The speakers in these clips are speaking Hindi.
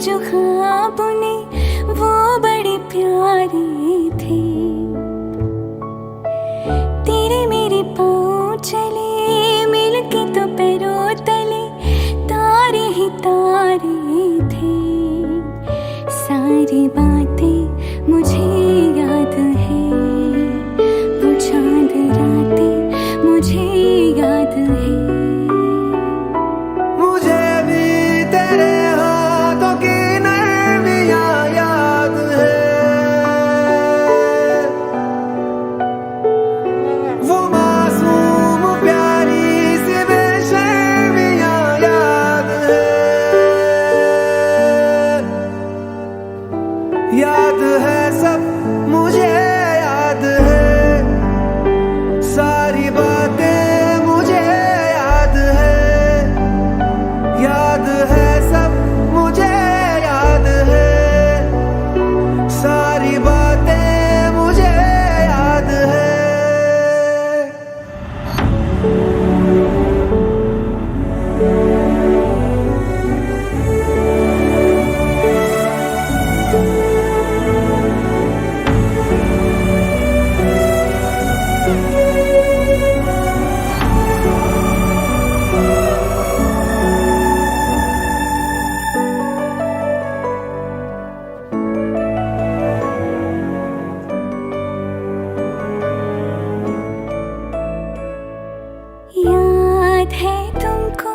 जो ख्वाब ने वो बड़े प्यारे थे। तेरे मेरे पाँव चले मिलके तो पैरों तले तारे ही तारे थे। सारी बातें मुझे याद है, वो चांद रातें मुझे याद है। मुझे भी तेरे हाथों की नरमियां याद है, वो मासूम प्यारी सी बेशर्मियां याद है। याद है सब मुझे याद है, सारी बातें मुझे याद है। याद है सब मुझे याद है, सारी बातें मुझे याद है। याद है तुमको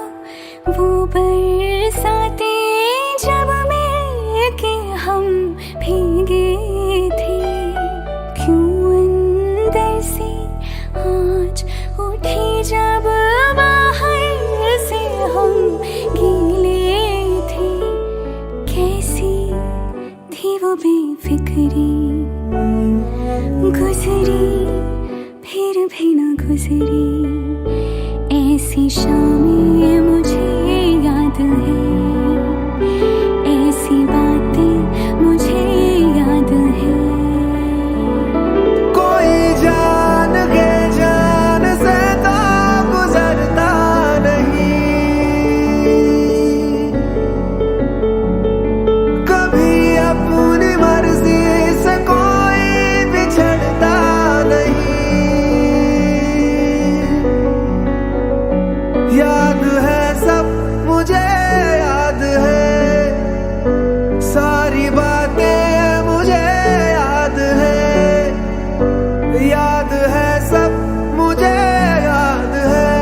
वो बरसाते जब मिलके हम भीगे थे। क्यों अंदर से आज उठी जब बाहर से हम गीले थे। कैसी थी वो बेफिक्री, गुजरी फिर भी न गुजरी। ऐसी शामें मुझे याद है, ऐसी बातें मुझे याद है। कोई जान के जान से तो गुजरता नहीं, कभी अपनी मर्जी से कोई बिछड़ता नहीं। याद है सब मुझे याद है, सारी बातें मुझे याद है। याद है सब मुझे याद है,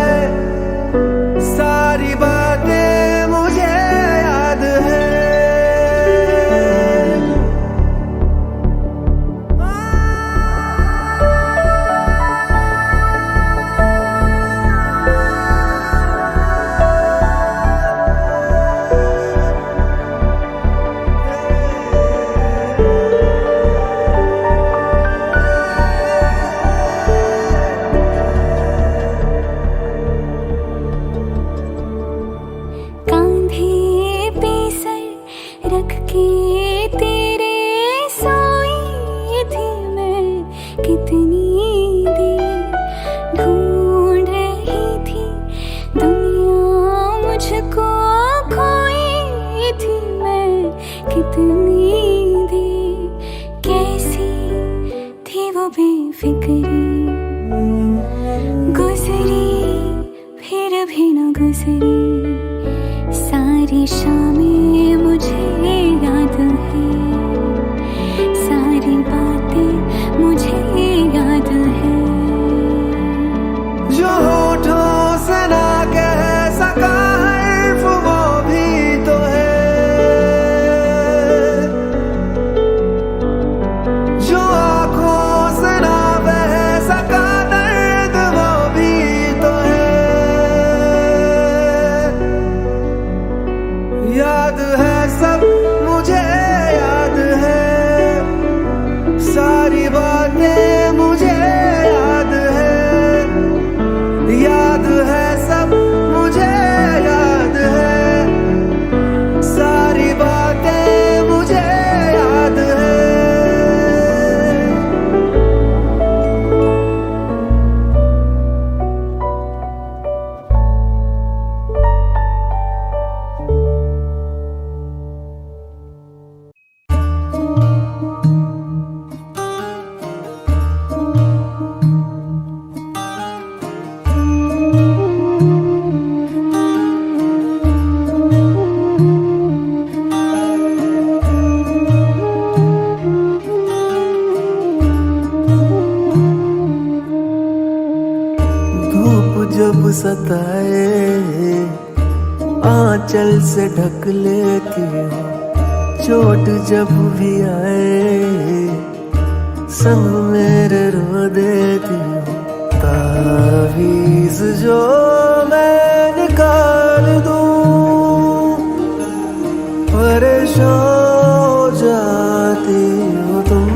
सारी बातें मुझे याद है। कांधे पे सर रख के तेरे सोई थी मैं कितनी देर। ढूंढ रही थी दुनिया मुझको, खोई थी मैं कितनी देर। कैसी थी वो बेफिक्री, गुजरी फिर भी न गुजरी। सारी शामें मुझे याद है, सारी बातें मुझे याद है। जो होठों से ना कह सका हर्फ वो भी तो है, जो आँखों से ना बह सताए, आंचल से ढक लेती हो चोट जब भी आए, संग मेरे रो देती हो। तावीज़ जो मैं निकाल दूं, परेशान हो जाती हो तुम।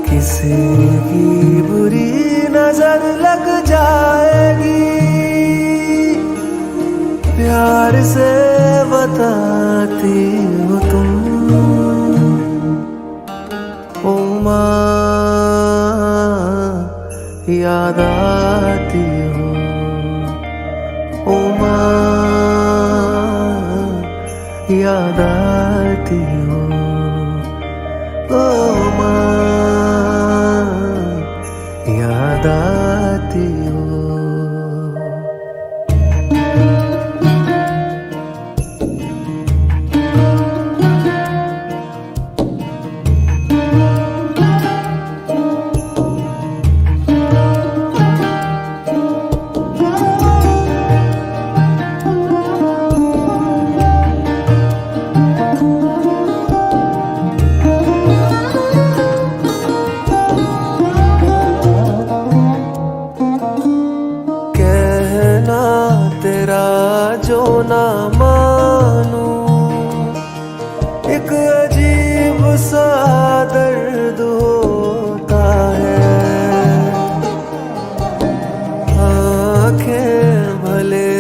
किसी की बुरी नजर लग जाएगी, प्यार से बताती हो तुम। ओ माँ याद आती हो, ओ माँ याद आती हो, ओ माँ याद आती हो। जो ना मानूं, एक अजीब सा दर्द होता है। आंखें भले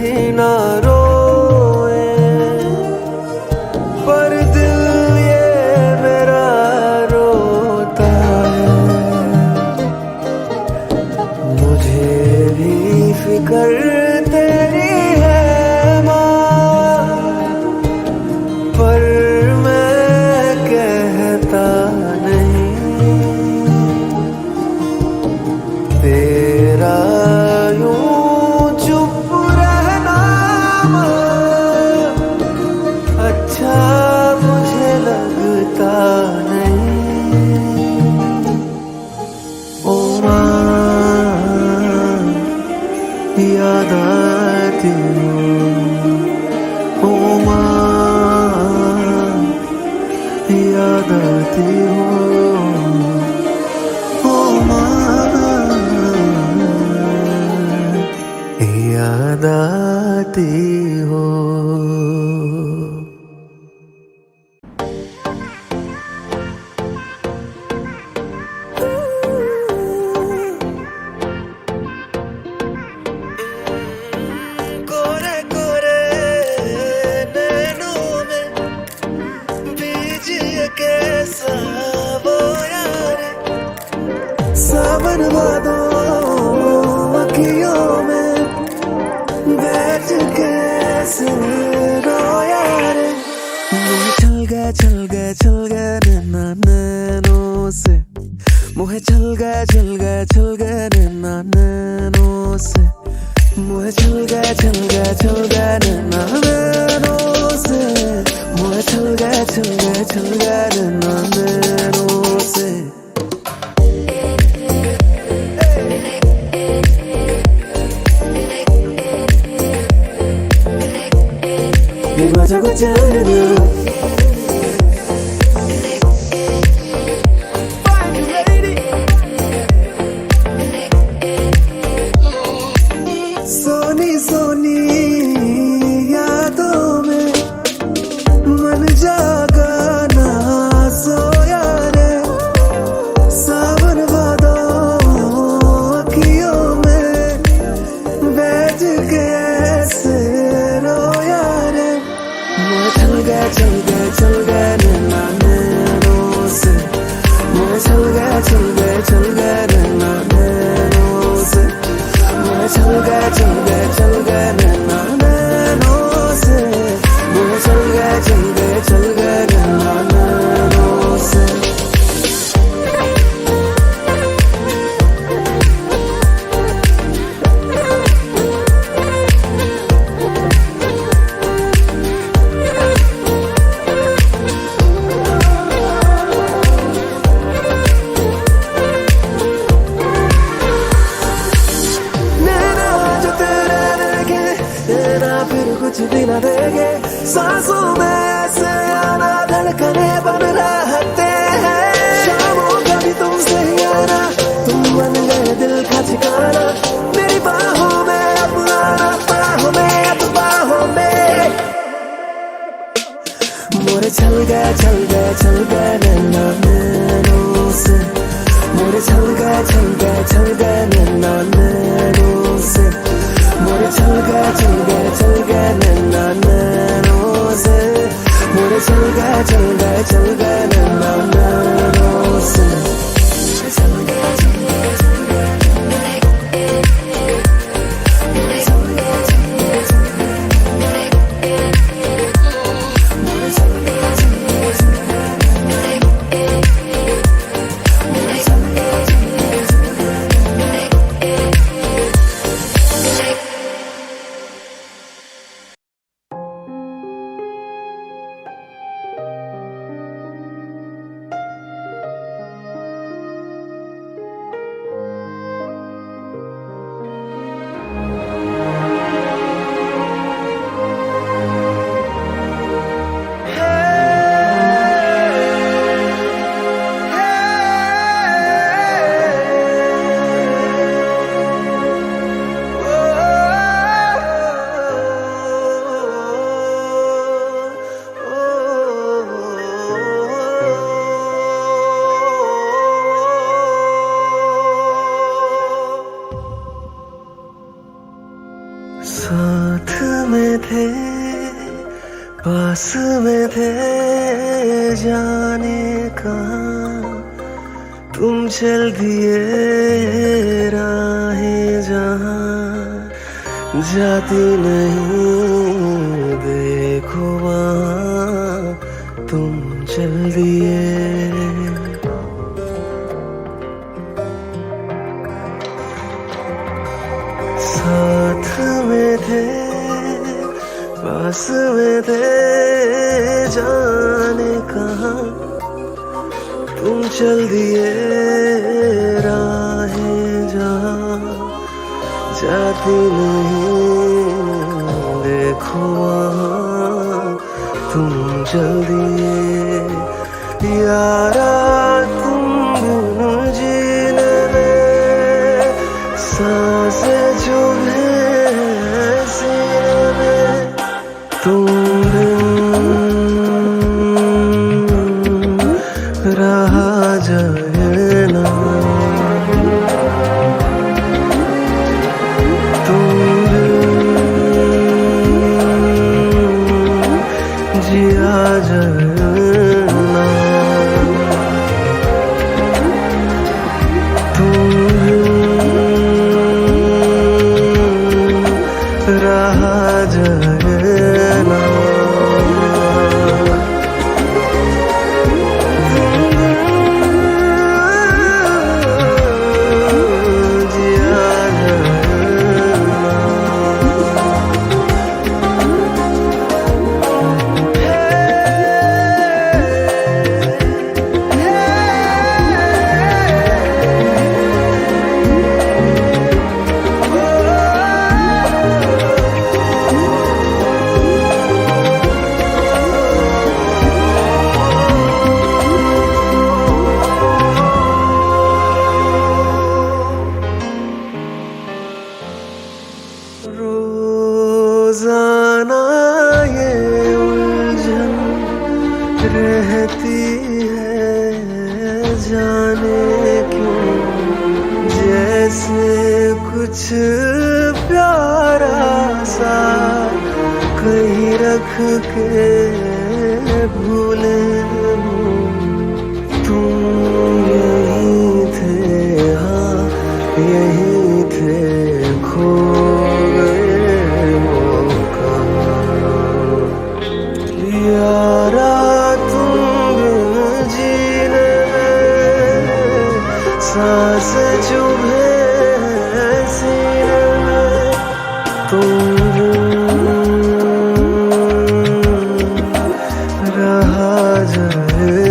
ही ना रोए, पर दिल ये मेरा रोता है। मुझे भी फिक्र तेरी है माँ, पर मैं कहता नहीं। तेरा यूं चुप रहना माँ, अच्छा मुझे लगता नहीं। ओ माँ याद आती हो, ओ माँ याद आती हो, ओ माँ याद आती हो। कैसा वो यार सावन वादों अखियों में बैठ कैसे रोया रे। मुझे चल गए नैना नैनों से, मुझे चल गए नैना नैनों से, मुझे चल गए नैना नैनों से, मुझे चल गए नैना नैनों से। 자꾸 짠하냐 सोनी सोनी यादों में मन जागा ना सोया रे। सावन वादों अखियों में बैठ के ऐसे रोया रे। मैं चल गए नैना नैनों से, मैं चल गए नैना नैनों से, मैं चल गए नैना नैनों से, मैं चल गए नैना नैनों से। सांसों में ऐसे आना, धड़कने बन रहते हैं। शामों का भी तुमसे ही आना, तुम बन गए दिल का ठिकाना। मेरी बाहों में अब आना, बाहों में अब बाहों में। मोरे चल गए चल गए चल गए नैना नैनों से, मोरे चल गए चल गए चल गए नैना नैनों से, मोरे चल गए चल गए चल गए नैना नैनों से, मोरे चल गए चल गए चल गए नैना नैनों से। साथ में थे, पास में थे, जाने कहाँ तुम चल दिए राहें जहाँ जाती नहीं, देखो वहाँ तुम चल दिए। साथ में थे, पास में थे, जाने कहाँ तुम चल दिए राहें जहाँ जाती नहीं, देखो वहाँ तुम चल दिए। यारा तुम बिन जीने में सांसें जो है सीने में, तुम बिन रहा जाए ना, तुम बिन जिया जाए ना, तुम रहा जाए ना, जिया रोजाना ये उलझन रहती है, जाने क्यों जैसे कुछ प्यारा सा कहीं रख के भूले हूँ। तुम यहीं थे, हाँ यहीं थे, खो गए वो कहाँ। यारा तुम बिन जीने में सांसें चुभे सीने में, तुम बिन रहा जाए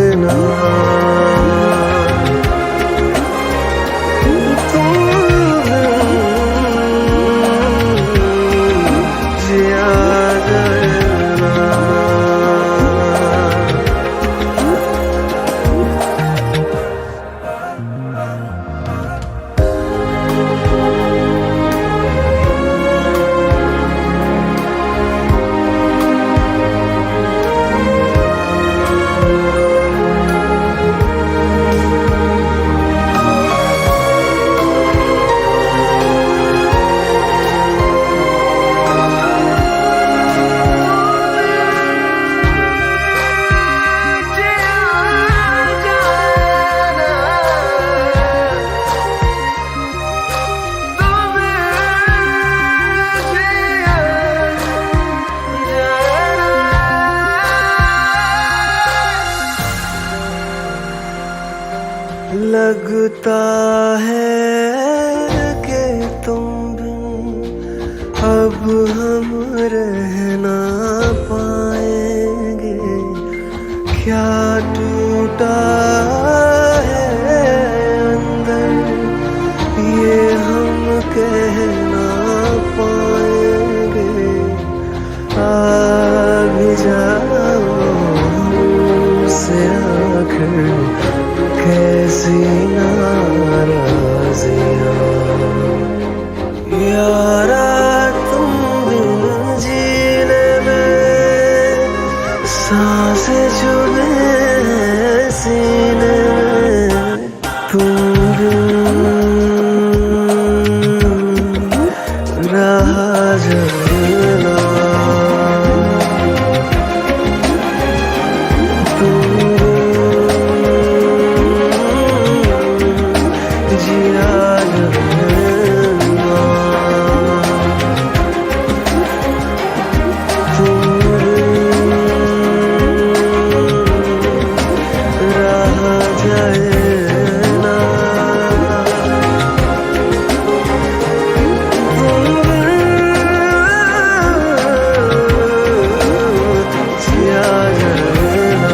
लगता है कि तुम बिन अब हम रह ना पाएंगे। क्या टूटा है अंदर ये हम कह ना पाएंगे। आ भी जाओ हमसे आखिर कैसी नाराजियाँ। यारा तुम बिन जीने में सांसें चुभे सीने में। तुम बिन रहा जाना। तुम जिया जाना। तुम रहा जाए ना। तुम जिया जाना।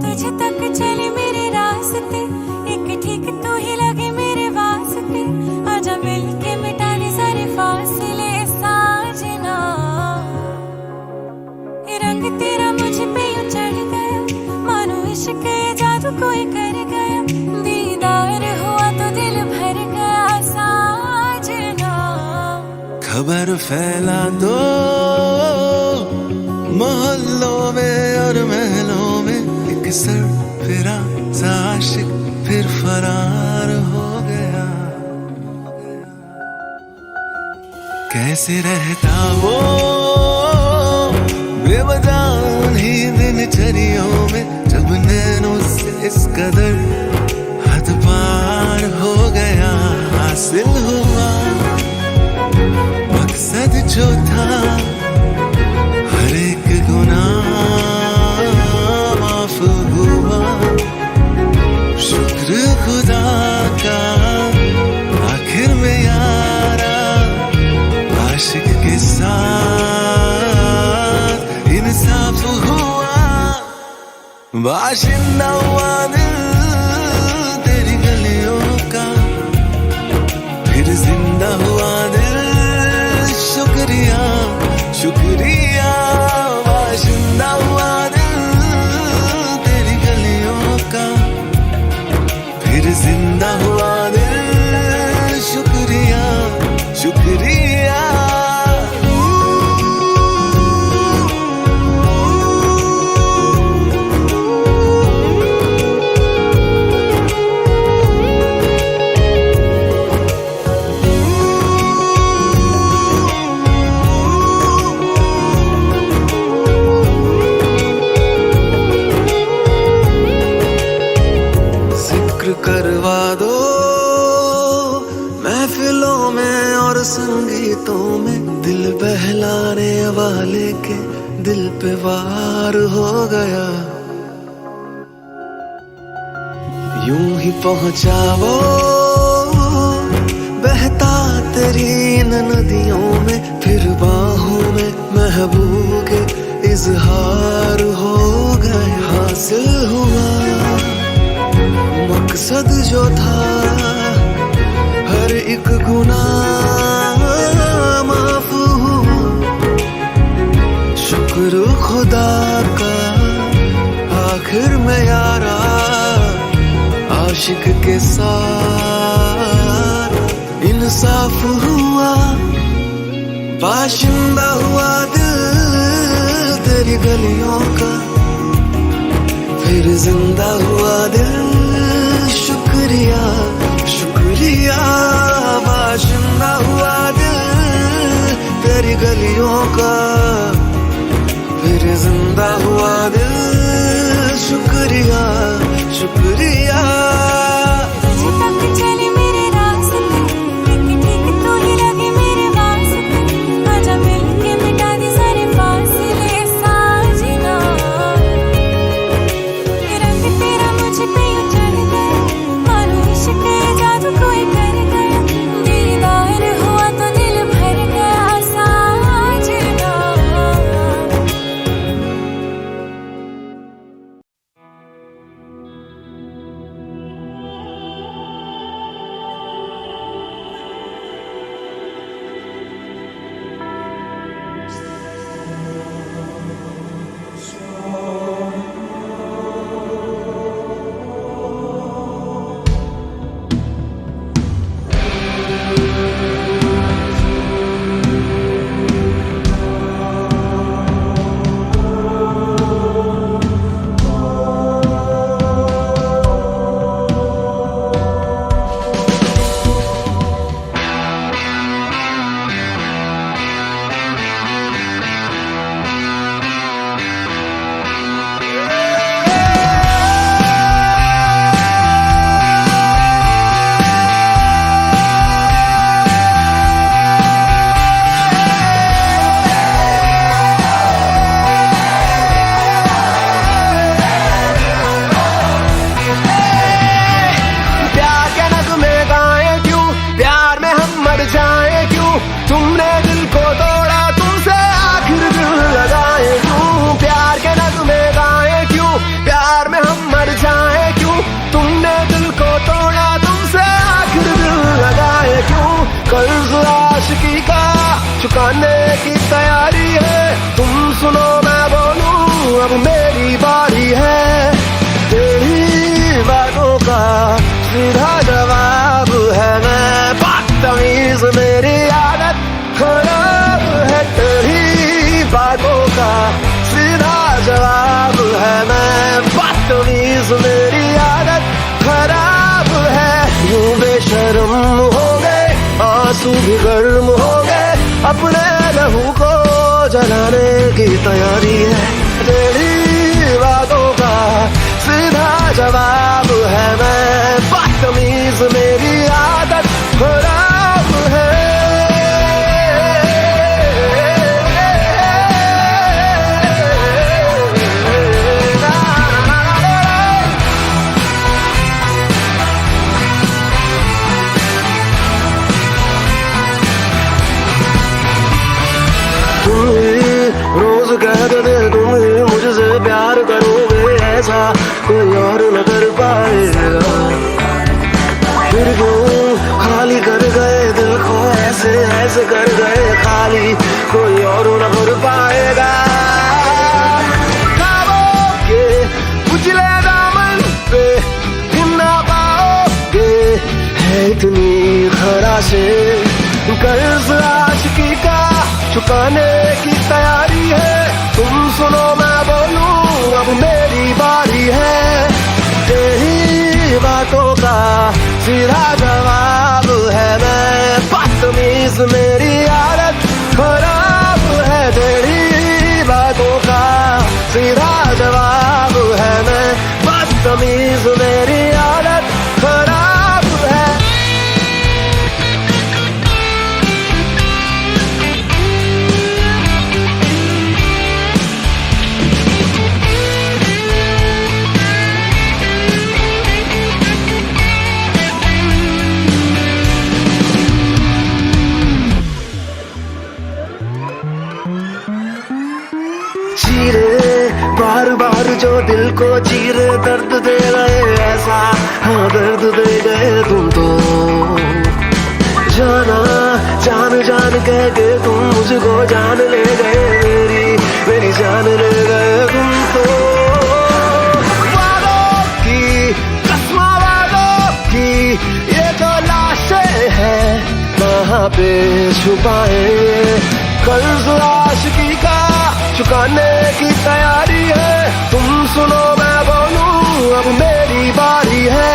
तुझे तक चले मेरे रास्ते, एक ठीक तू ही लगे मेरे वास्ते। आजा मिलके मिटा ले सारे फासले साजना। ये रंग तेरा मुझ पे यूं चढ़ गया, मानो इश्क ये जादू कोई कर गया। दीदार हुआ तो दिल भर गया साजना। खबर फैला दो मोहल्लों में और महलों में, एक सर फिरा आशिक फिर फरार हो गया। कैसे रहता वो बेवजह उन्हीं दिनचर्याओं में, जब नैनों से इस कदर हद पार हो गया। हासिल हुआ मकसद जो था, हर एक गुनाह माफ हुआ। शुक्र खुदा का आखिर में यारा, आशिक के साथ इंसाफ हुआ। बाशिंदा हुआ दिल तेरी गलियों का, फिर जिंदा हुआ दिल। शुक्रिया शुक्रिया। बाशिंदा हुआ दिल तेरी गलियों का, फिर जिंदा हुआ दिल। शुक्रिया शुक्रिया। करवा दो महफिलों में और संगीतों में, दिल बहलाने वाले के दिल पे वार हो गया। यूं ही पहुंचा वो बहता तेरी इन नदियों में, फिर बाहों में महबूब के इजहार हो गया। हासिल हुआ मकसद जो था, हर एक गुनाह माफ हुआ। शुक्र खुदा का आखिर में यारा आशिक के साथ इंसाफ हुआ। बाशिंदा हुआ दिल तेरी गलियों का, फिर जिंदा हुआ दिल। शुक्रिया शुक्रिया, बाशिंदा हुआ दिल तेरी गलियों का, फिर जिंदा हुआ दिल। शुक्रिया शुक्रिया। तुझे तक चले मेरे रास्ते, एक ठीक तू ही लगे मेरे वास्ते। आजा मिलके मिटा दे सारे फासले साजना। ये रंग तेरा मुझ पे उतर गया, मानो इश्क का जादू कोई कर गया। दीदार हुआ तो दिल भर गया साजना। तुमने दिल को तोड़ा, तुमसे आखिर दिल लगाए क्यों? प्यार के नगमे गाए क्यों? प्यार में हम मर जाए क्यों? तुमने दिल को तोड़ा, तुमसे आखिर दिल लगाए क्यों? कर्ज आशिकी का चुकाने की तैयारी है। तुम सुनो मैं बोलूं, अब मेरी बारी है। तेरी बातों का सीधा जवाब है मैं बदतमीज, मेरी आदत खराब है। तेरी बातों का सीधा जवाब है मैं बदतमीज, मेरी आदत खराब है। यूं बेशर्म हो गए, आंसू भी गर्म हो गए, अपने लहू को जलाने की तैयारी है। तेरी बातों का सीधा जवाब है मैं बदतमीज, मेरी आदत खराब है। तुम रोज कहते थे तुम मुझसे प्यार करोगे, ऐसा कोई और न कर पाएगा। फिर क्यों खाली कर गए दिल को, ऐसे ऐसे कर गए खाली, कोई और न कर पाएगा। ख्वाबों के उजले दामन पे फिर ना पाओगे, है इतनी खराशें। कर्ज आशिकी का चुकाने की तैयारी है। तुम सुनो मैं बोलूं, अब मेरी बारी है। तेरी बातों का सीधा जवाब है मैं बदतमीज, मेरी आदत खराब है। तेरी बातों का सीधा जवाब है मैं बदतमीज, मेरी आदत खराब है। बार बार जो दिल को चीरे, दर्द दे गए ऐसा, हाँ दर्द दे गए तुम तो। जाना जान जान कह के तुम मुझको जान ले गए, मेरी जान ले गए तुम तो। वालों की कस्मा वालों की ये जो लाशें हैं कहाँ पे छुपाए, कर्ज आशिकी का चुकाने की तैयारी है। तुम सुनो मैं बोलूं अब मेरी बारी है।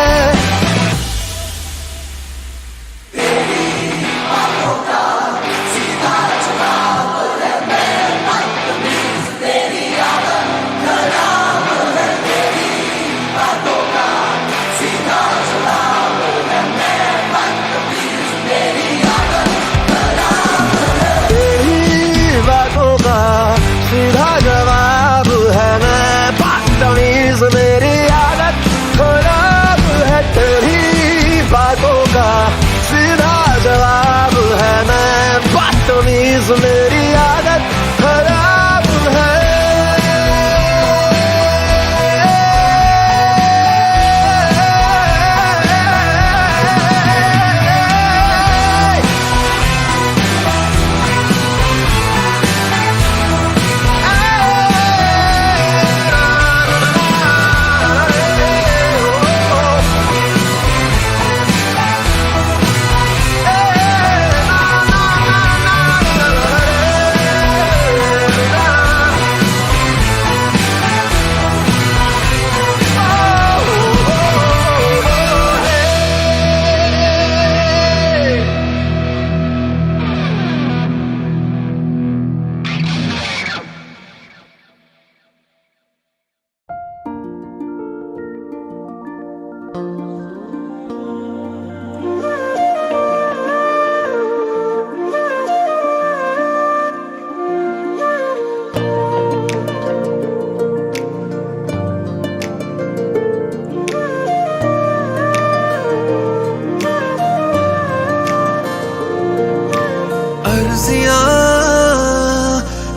सीधा जवाब है मैं बदतमीज, मेरी आदत खराब है तेरी बातों का। सीधा जवाब है मैं बदतमीज, मेरी आदत खराब है।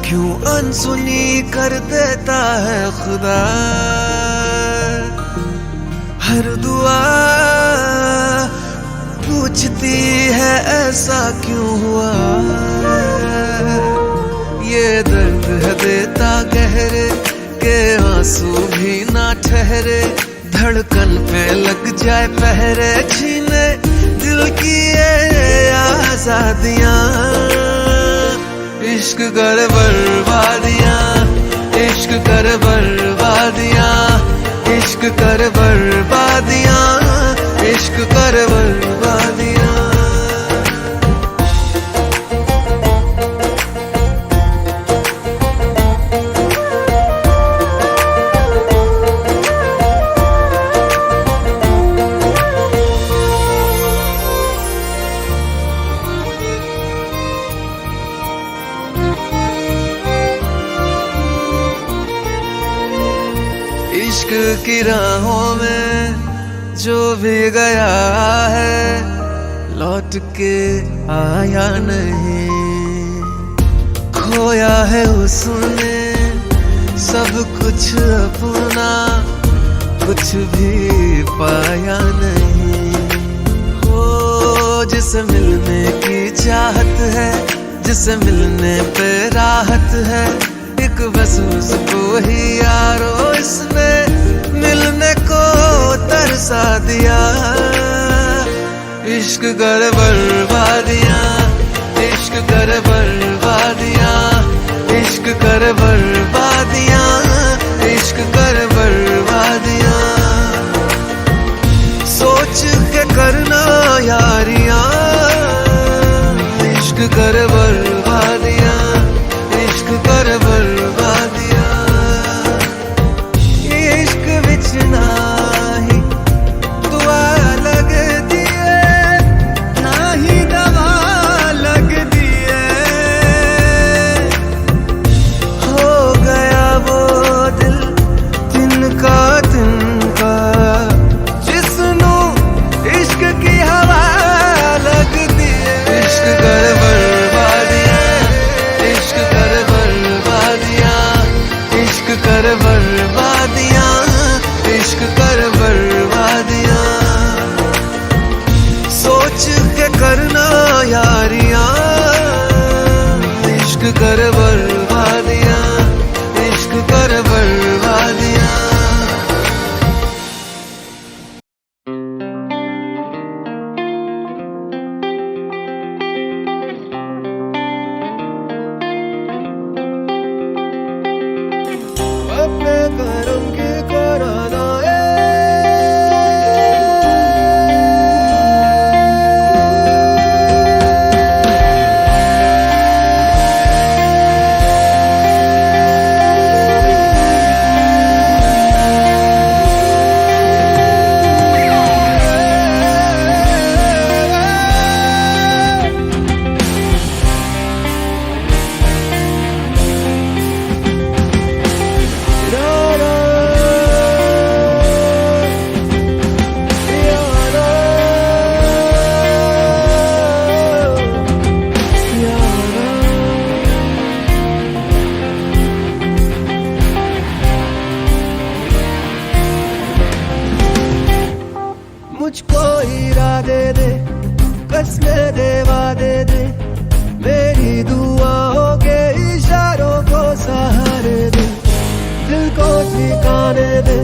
क्यों अनसुनी कर देता है खुदा, हर दुआ पूछती है ऐसा क्यों हुआ। ये दर्द है देता गहरे के आंसू भी ना ठहरे, धड़कन पे लग जाए पहरे, छीने दिल की ये आजादियां। इश्क कर बर्बादियां, इश्क कर बर्बादियां, इश्क कर बर्बादियां, इश्क कर बर्बादियां। इश्क की राहों में जो भी गया है लौट के आया नहीं, खोया है उसने सब कुछ अपना, कुछ भी पाया नहीं। हो जिसे मिलने की चाहत है, जिसे मिलने पे राहत है, एक बस उसको ही यारो इसने मिलने को तरसा दिया। इश्क कर बर्बादियां, इश्क कर बर्बादियां, इश्क कर बर्बादियां, इश्क कर बर्बादियां। सोच के करना यारियां, इश्क कर बर्बादियां, इश्क कर बर्बादियां। इश्क विच नाही दुआ लगदी है, ना ही दवा लगदी है। हो गया वो दिल जिनका मुझको इरादे दे, कसमें दे, वादे दे, मेरी दुआओं के इशारों को सहारे दे, दिल को ठिकाने दे,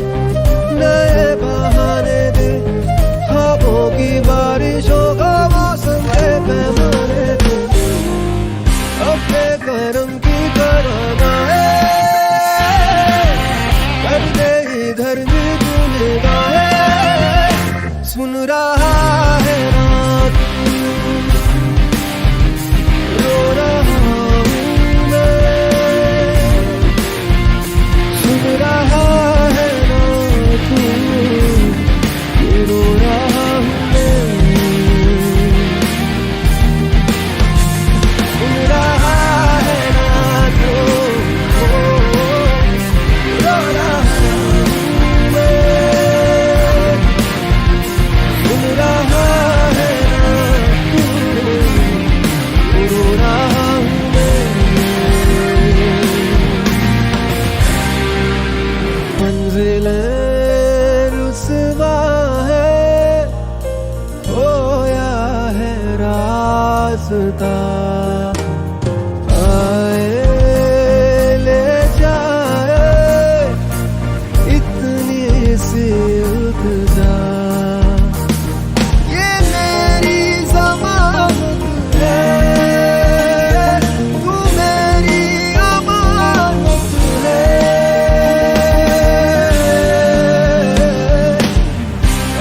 नए बहाने दे, ख्वाबों की बारिशों का मौसम के पैमाने दे, अपने करम की करानाए कर दे इधर भी तू निगाहें। सुन रहा है रात रो रहा हूँ मैं, सुन रहा है रात रो रहा हूँ मैं, सुन रहा है रात रो रहा हूँ मैं, सुन रहा है रात रो रहा हूँ मैं। मंजिलें रुस्वा है, खोया है रास्ता, आए ले जाए इतनी सी इल्तिजा, ये मेरी ज़मानत है, तू मेरी अमानत है,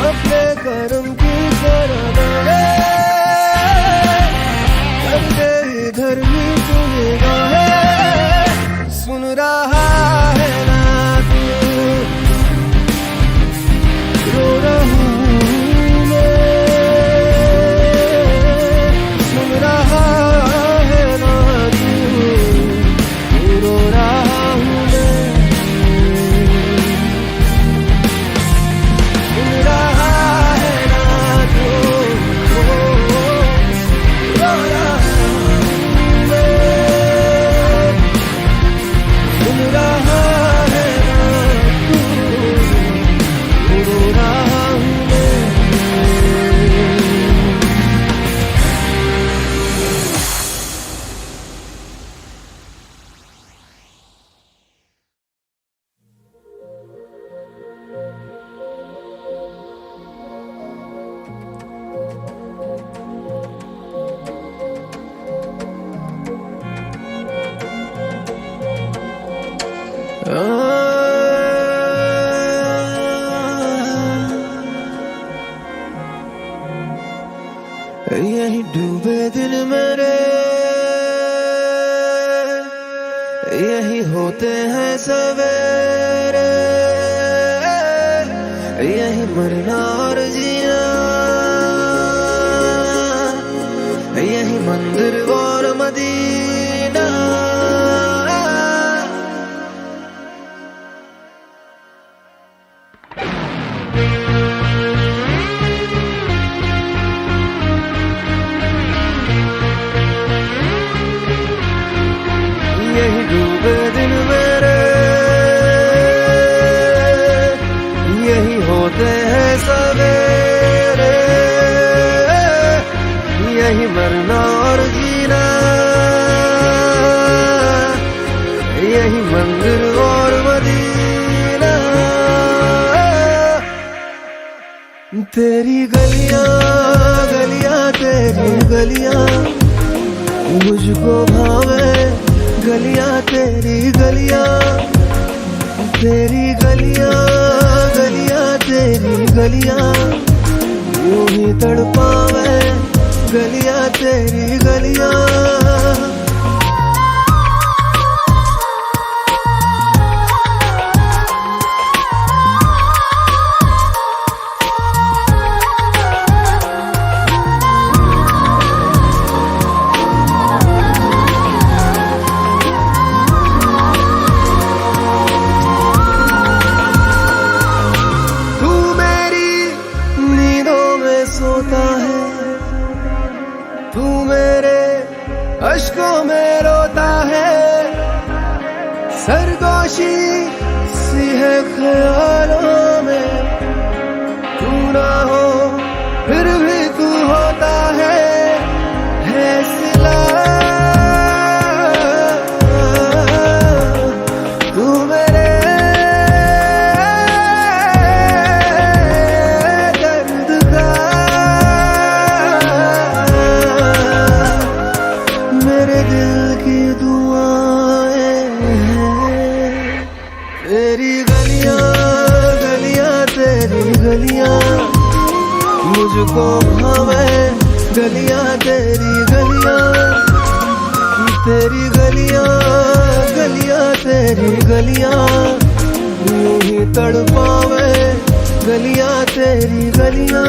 अपने करम की करानाए कर दे इधर भी तू निगाहें। सुन रहा है रात रो रहा हूँ मैं, सुन रहा है रात रो रहा हूँ मैं, सुन रहा है रात रो रहा हूँ मैं, सुन रहा है रात रो रहा हूँ मैं। यही डूबे दिन मेरे, यही होते हैं सवेरे, यही मरना और जीना, यही मंदिर और मदीना, यही डूबे दिन मेरे, यही होते हैं सवेरे, यही मरना और जीना, यही मंदिर और मदीना, तेरी गलियां गलियां तेरी गलियां मुझको भावे, गलियां तेरी गलियां, तेरी गलियां गलियां तेरी गलियां यूं ही तड़पावे, गलियां तेरी गलियां। सोता है तू मेरे अश्कों में रोता है, सरगोशी सी है ख्यालों में, तू ना हो मुझको भावे गलियां तेरी गलियां, तेरी गलियां गलियां तेरी गलियां, यूं ही तड़पावे गलियां तेरी गलियां।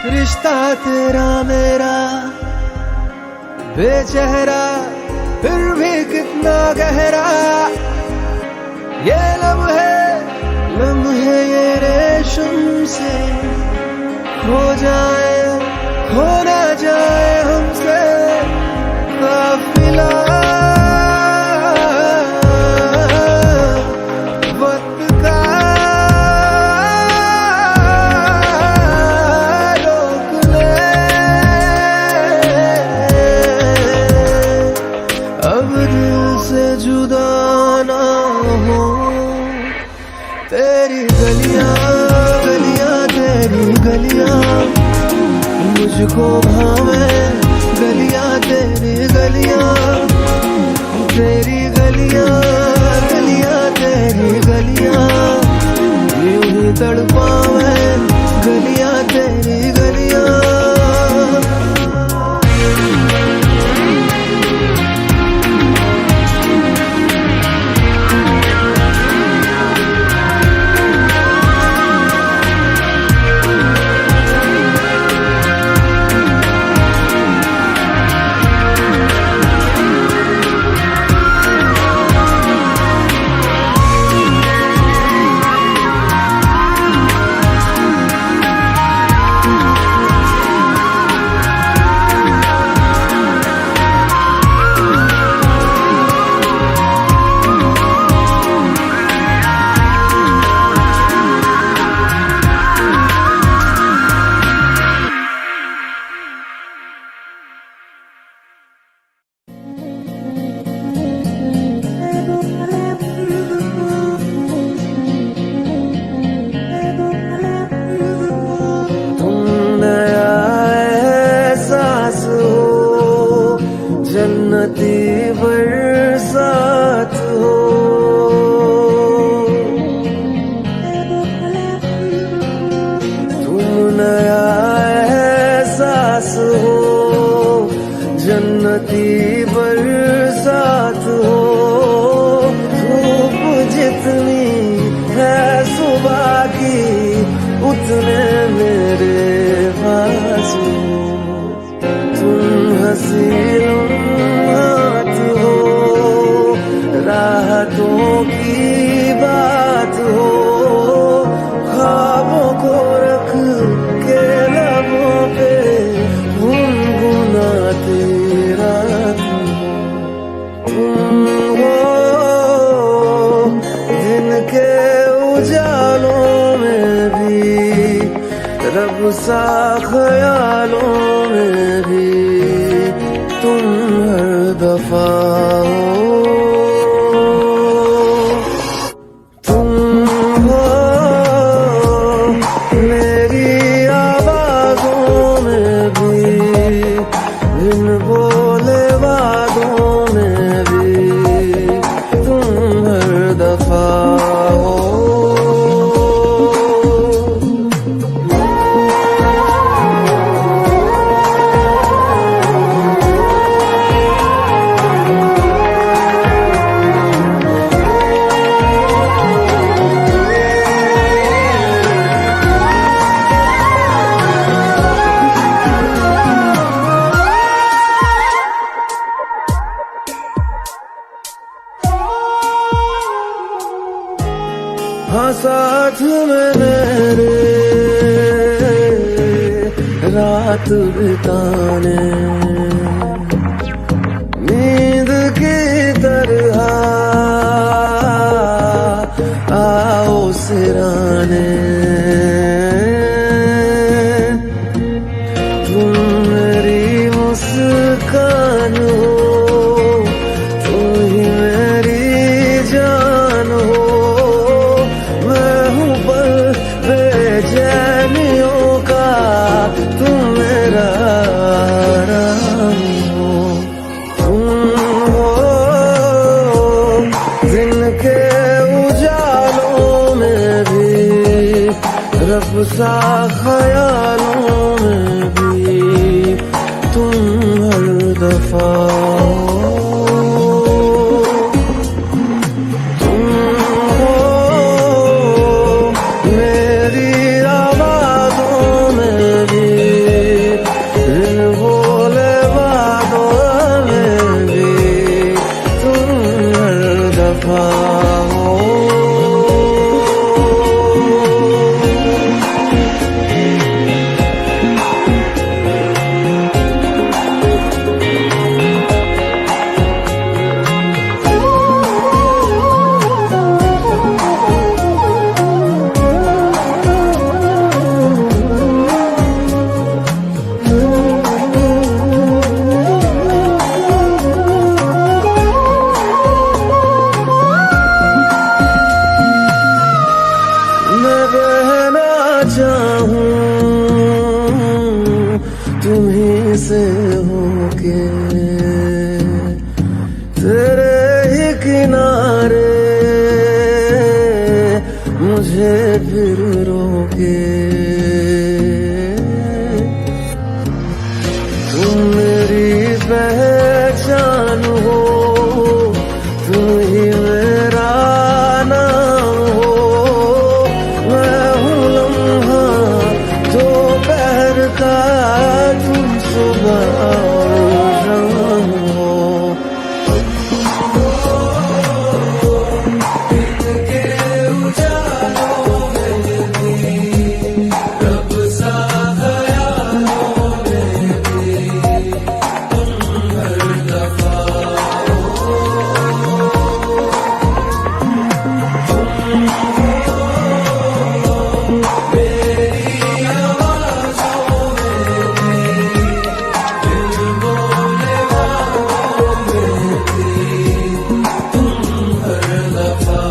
रिश्ता तेरा मेरा बेचेहरा फिर भी कितना गहरा, ये लम्हे ये रेशम से खो जाए खो ना जाए हमसे काफिला। जुदा ना हो तेरी गलियां गलियां तेरी गलियां, मुझको भावे गलियां तेरी गलियां, तेरी गलियां गलियां तेरी गलियां, यूं ही तड़पावे गलियां तेरी गलियां। जन्नती बरसात हो, तुम नया एहसास हो, जन्नती बरसात हो। धूप जितनी है सुबह की उतने मेरे पास हो, तुम हसीनों राहतों की बात हो, ख्वाबों को रख के लबों पे गुनगुनाती रात तुम हो। दिन के उजालों में भी रब सा ख्यालों में भी तुम हर दफा हो। हाँ साथ में मेरे रात बिताने, नींद की तरह आओ सिराने, तुम मेरी मुस्कान हो, तुम ही मेरी जान हो, मैं हूँ पल बेचैनियों का, तुम मेरा आराम हो, तुम हो दिन के उजालों में भी, रब सा ख्यालों में भी, तुम हर दफा तुम्हीं से होके, तेरे ही किनारे मुझे फिर रोके, तुम मेरी पहचान हो, तुम ही मेरा नाम हो, मैं हूँ लम्हा दोपहर का, तुम सुबह शाम हो, इनके उजालों में भी, रब सा ख्यालों में भी, तुम हर दफा मेरी आवाज़ों में भी, दिल बोले बातों में भी, तुम हर दफा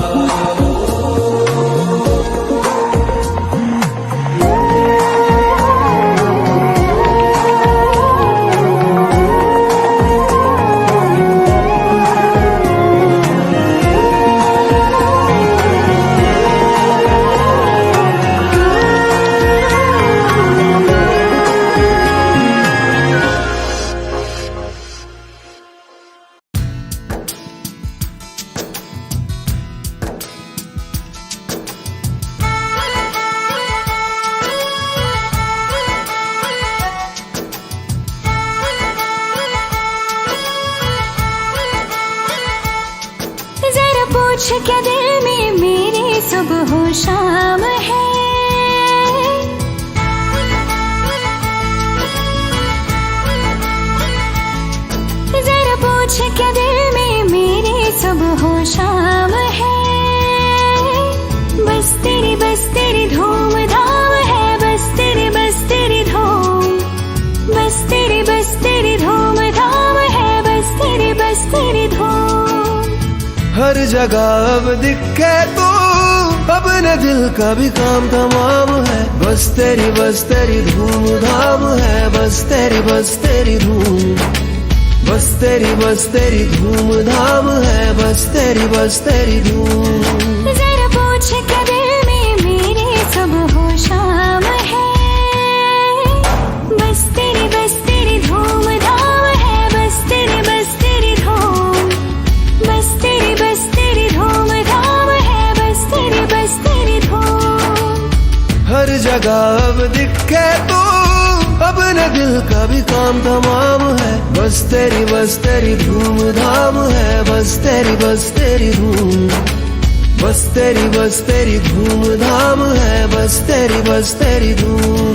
पूछ क्या दिल में मेरे सुबह हो शाम है, जरा पूछ क्या दिल में मेरे सुबह हो शाम है, बस तेरी धूम धाम है, बस तेरी धूम, बस तेरी धूम धाम है, बस तेरी धूम। हर जगह अब दिखे तू, अब न दिल का भी काम तमाम है, बस तेरी धूम धाम है, बस तेरी धूम, बस तेरी धूम धाम है, बस तेरी धूम। जरा पूछ क्या दिल में मेरे सब हो शाम है, बस तेरी धूम धाम है, बस तेरी धूम, बस तेरी धूम धाम है, बस तेरी धूम। हर जगह अब दिखे तू, अब न दिल का भी काम तमाम है, बस तेरी धूम धाम है, बस तेरी धूम, बस तेरी धूम धाम है, बस तेरी धूम।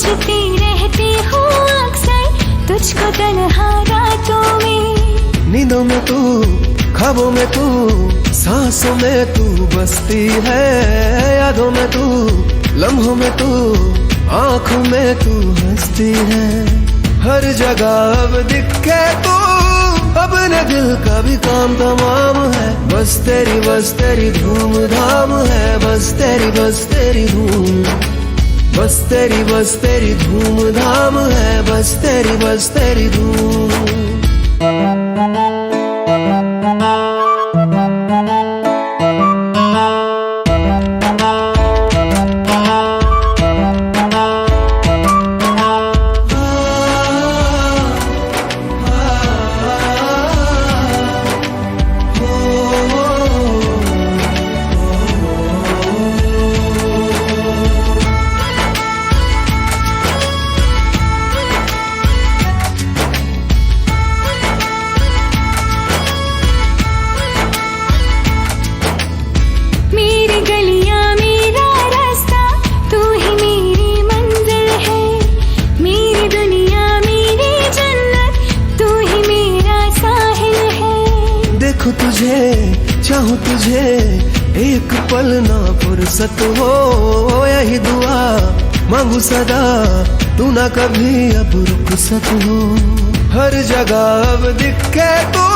सोचती रहती हूँ अक्सर तुझको तन्हा रातों में। नींदों में तू, ख्वाबों में तू, सांसों में तू बसती है। यादों में तू, लम्हों में तू, आंखों में तू हंसती है। हर जगह अब दिखे तू, अपने दिल का भी काम तमाम है। बस तेरी धूम धाम है। बस तेरी धूम, बस तेरी धूम धाम है। बस तेरी धूम। चाहूं तुझे एक पल ना फुर्सत हो। यही दुआ मांगू सदा, तू ना कभी अब रुखसत हो। हर जगह अब दिखे तू,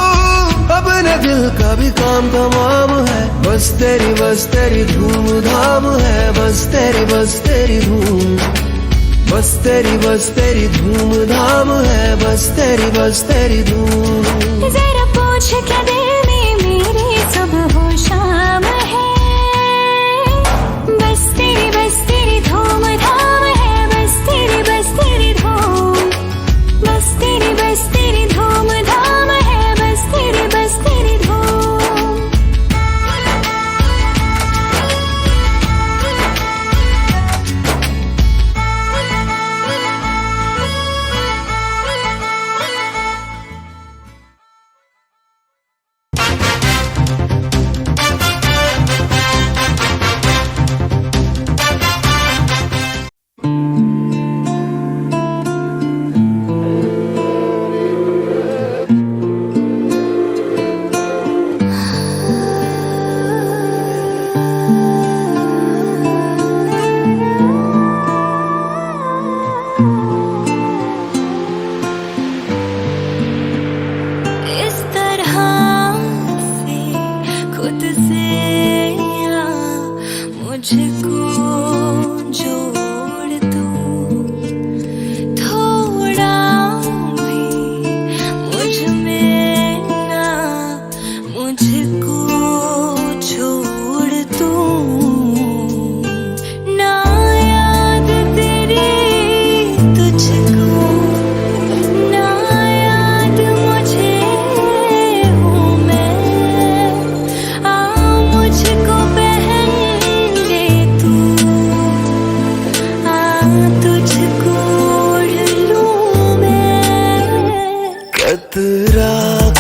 अपने दिल का भी काम तमाम है। बस तेरी धूम धाम है। बस तेरी धूम, बस तेरी धूम धाम है। बस तेरी धूम। जरा पूछ क्या दिल में मेरे सुबह हो शाम है। बस तेरी धूम धाम है। बस तेरी धूम, बस तेरी धूम धाम है। बस तेरी धूम।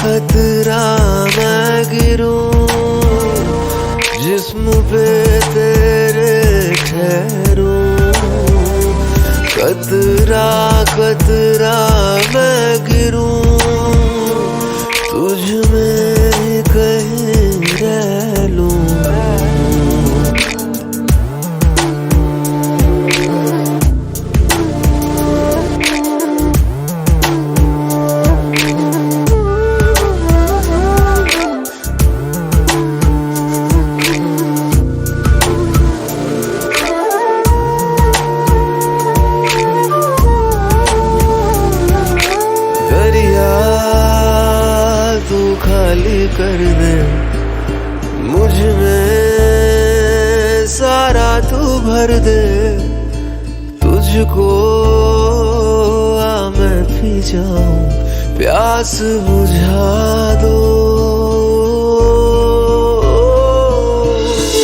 खतरा मैं गिरूं, जिस्म पे तेरे ठहरूं। कतरा कतरा मैं गिरूं, तुझ में कहीं रह लूं। कर दे मुझ में सारा तू भर दे, तुझको आ मैं पी जाऊं, प्यास बुझा दो।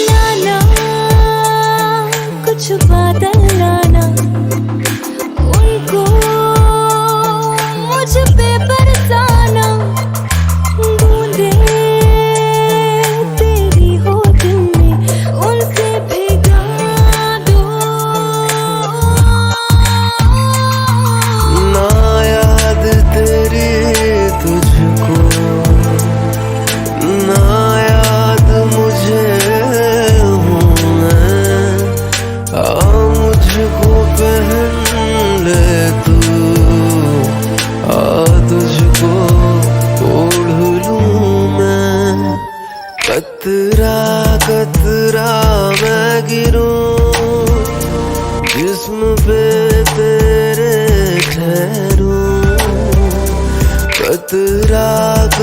लाना कुछ बादल लाना, उनको मुझ पे बरसाना।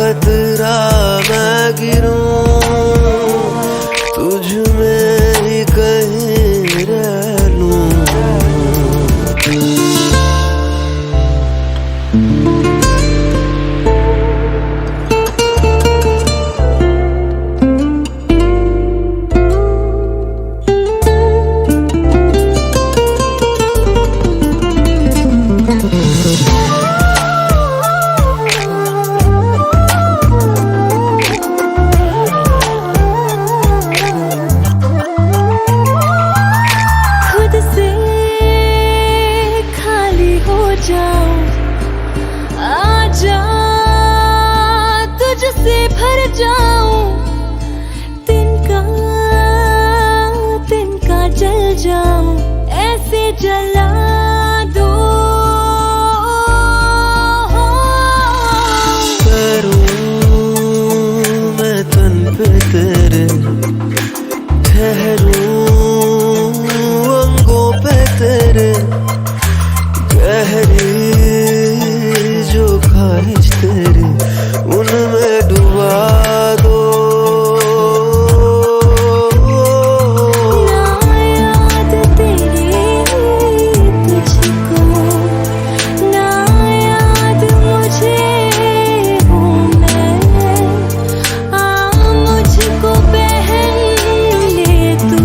खतरा मैं गिरूं तुझ में ही कहीं रह लूं। तुझसे भर जाऊं, तिनका तिनका जल जाऊं, ऐसे जला दो। करूं मैं तन पे तेरे, ठहरूं अंगों पे तेरे, गहरी जो ख्वाहिश तेरी उनमें डुबा दो। ना याद तेरी तुझको, ना याद मुझे हूँ मैं, मुझको पहन ले तू,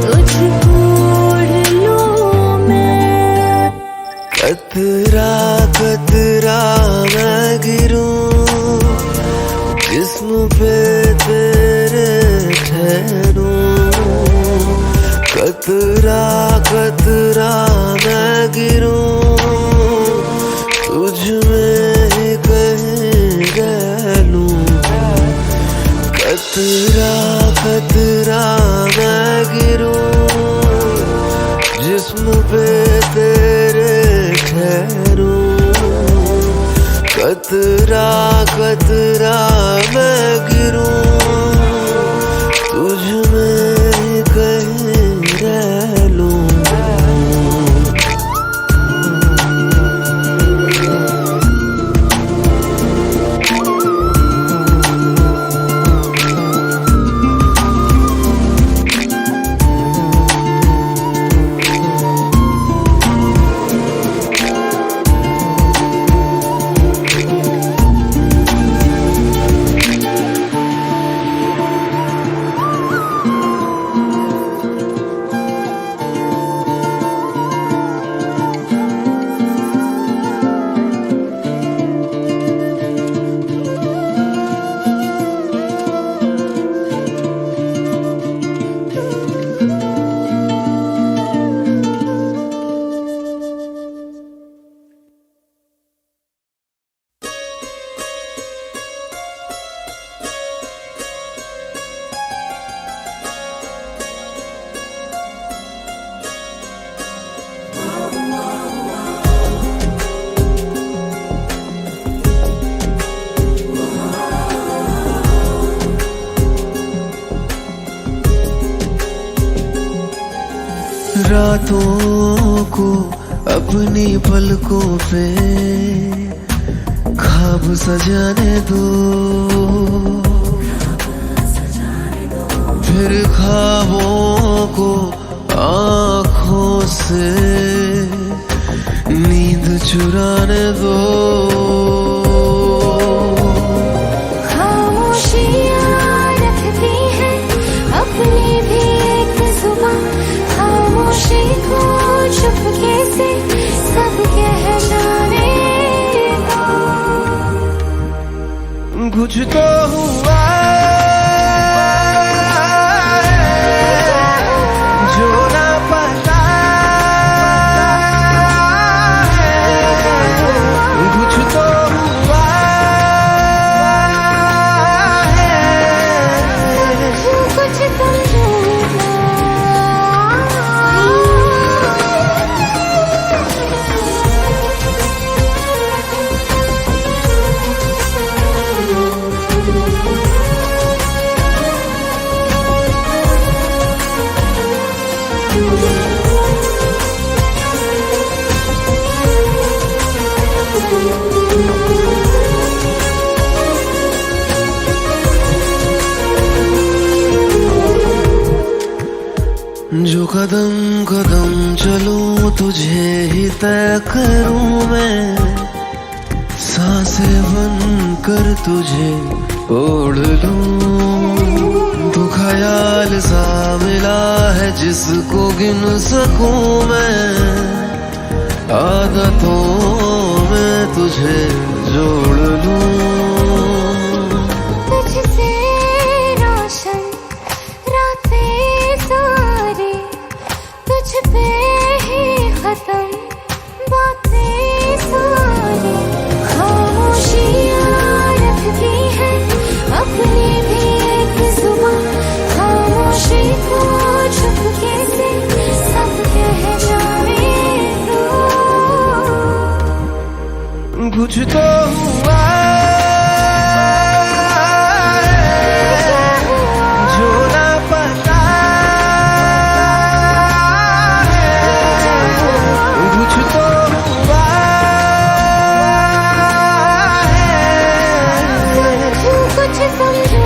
तुझको ओढ़ लूं मैं। कतरा कतरा मैं गिरूं जिस्म पे तेरे ठहरूं। कतरा कतरा मैं गिरूं तुझ में ही कहीं रह लूं। कतरा कतरा मैं गिरूं जिस्म पे तेरे ठहरूं। कतरा कतरा मैं गिरूं तुझ में ही कहीं रह लूं। रातों को अपनी पलकों पे ख्वाब सजाने दो, फिर ख्वाबों को आँखों से नींद चुराने दो। चुपके से सब कह जाने दो। कुछ तो हुआ जो ना पता है, कुछ तो हुआ है, कुछ तो जो कदम कदम चलूं तुझे ही तय करूं मैं, सांसें बन कर तुझे ओढ़ लूं। तू ख्याल सा मिला है जिसको गिन सकूं मैं, आदतों में तुझे जोड़ लूं। तुझसे रोशन रातें सारी, तुझ पे ही खत्म बातें सारी। खामोशियाँ रखती है अपनी भी एक जुबान, खामोशी को चुपके से सब कह जाने दो। कुछ तो हुआ जो ना पता है, कुछ तो हुआ कुछ समझो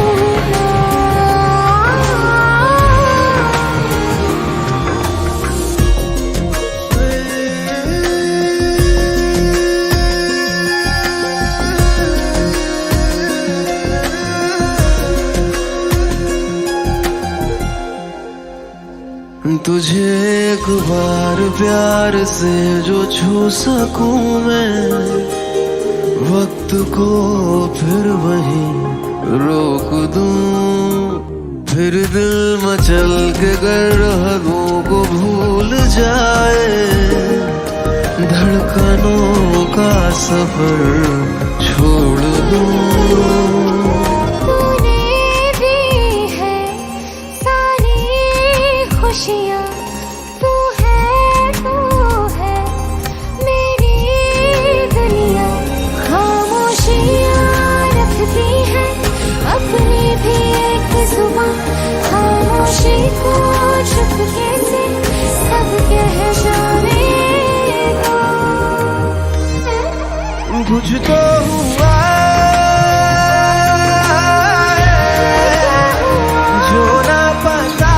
तुझे एक बार प्यार से जो छू सकूं मैं, वक्त को फिर वहीं रोक दूं। फिर दिल मचल के गर्दों को भूल जाए, धड़कनों का सफर छोड़ दूं। खुशियाँ तू है मेरी दुनिया। खामोशियाँ रखती है अपनी भी एक जुबान, खामोशी को चुपके से सब कह जाने दो। कुछ तो हुआ जो ना पता,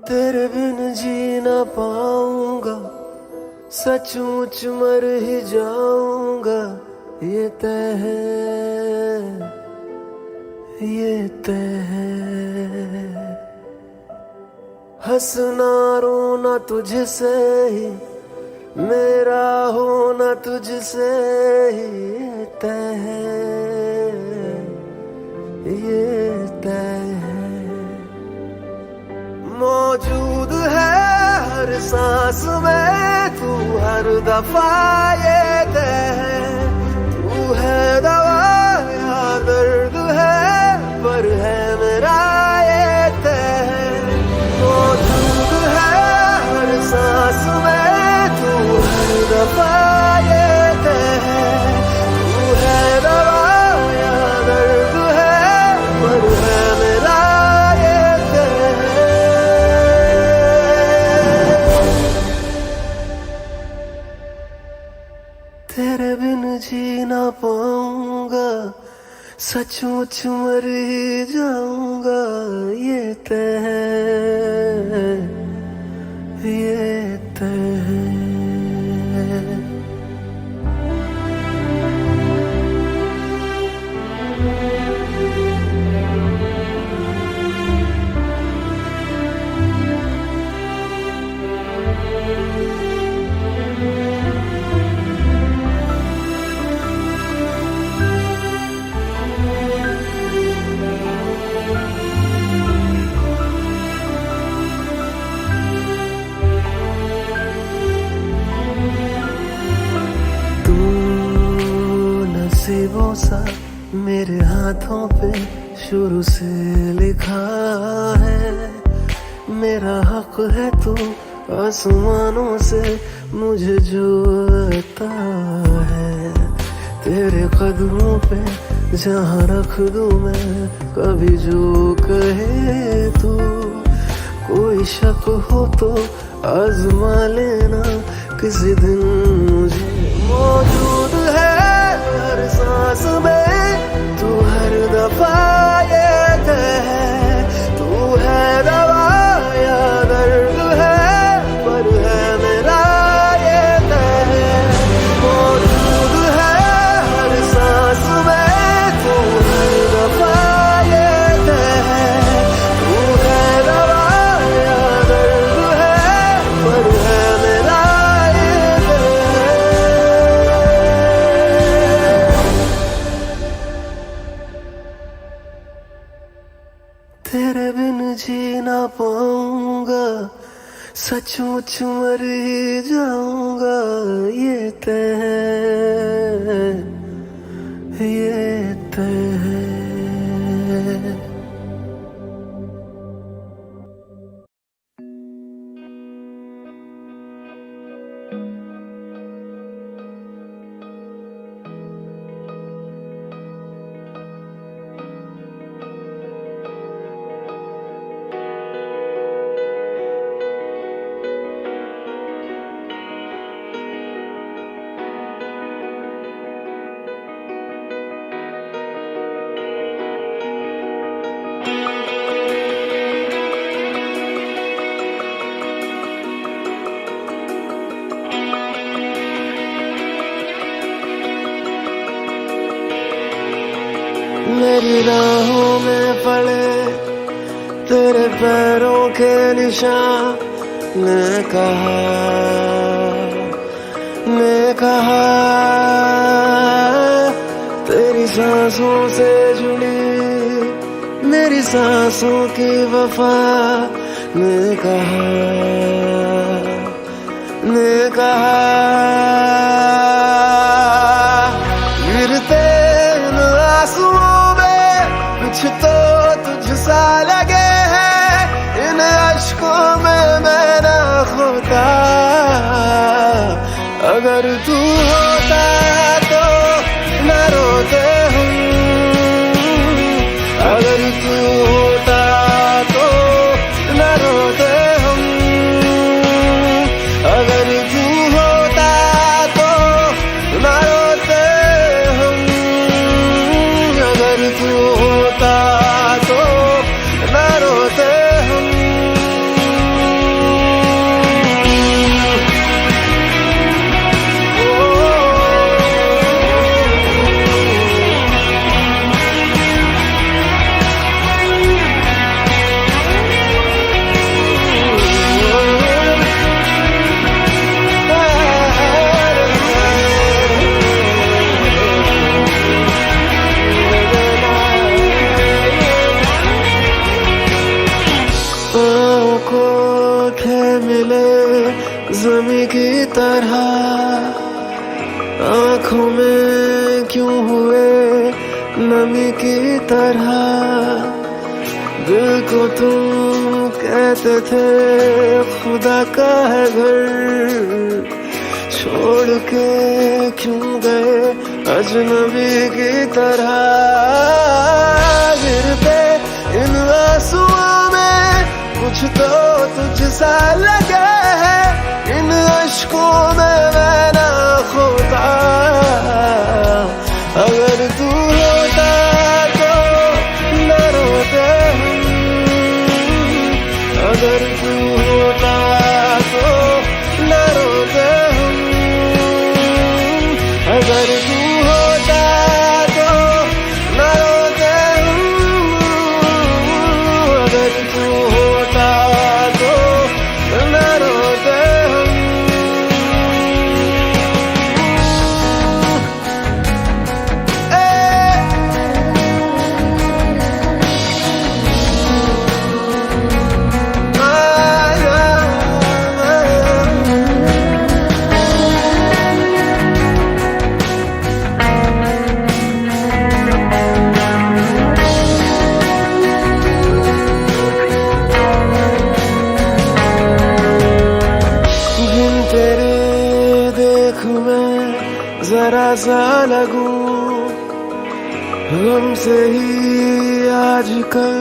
तेरे बिन जी ना पाऊंगा, सचमुच मर ही जाऊंगा। ये तय है, ये तय है। हंसना रोना तुझसे ही, मेरा होना तुझसे ही। ये तय है, ये तय है। मौजूद है हर सांस में तू, हर दफा ये तय है। तू है दवा या दर्द है, पर है मेरा ये तय है। मौजूद है हर सांस में तू, हर दफा ये तय है। तू है दवा या दर्द है, पर है मेरा ये तय है। तेरे बिन जी ना पाऊंगा, सचमुच मर ही जाऊंगा। ये तय है। ये तय है। नसीबों सा मेरे हाथों पे शुरू से लिखा है, मेरा हक है तू आसमानों से मुझे जो आता है। तेरे कदमों पे जहाँ रख दूँ मैं कभी जो कहे तू, कोई शक हो तो आजमा लेना किसी दिन मुझे। मौजूद है हर सांस में तू, हर दफा ये है तू है दवा या दर्द है, पर है मेरा ये है। मौजूद है हर सांस में तू, हर दफा ये है तू है दवा या दर्द है, पर है मेरा ये है। तेरे बिन जी ना पाऊंगा, सचमुच मर ही जाऊंगा, ये तय है, ये तय है। मेरी राहों में पड़े तेरे पैरों के निशान, ने कहा तेरी सांसों से जुड़ी मेरी सांसों की वफा, ने कहा गिरते इन आंसुओं में कुछ तो तुझसा लगे है, इन अश्कों में मैं ना खोता। अगर तू होता तो न रोते हम, अगर तू होता तो न रोते हम, अगर तू होता तो न रोते हम, अगर तू होता तो न रोते हम। ज़मी की तरह आँखों में क्यों हुए नमी की तरह, दिल को तुम कहते थे खुदा का है घर, छोड़ के क्यों गए अजनबी की तरह। गिरते इन आंसुओं में कुछ तो तुझसा लगे है, इन अश्कों में मैं ना खोता। अगर तू होता तो न रोते हम, अगर तू होता तो सा लगूं, हमसे ही आजकल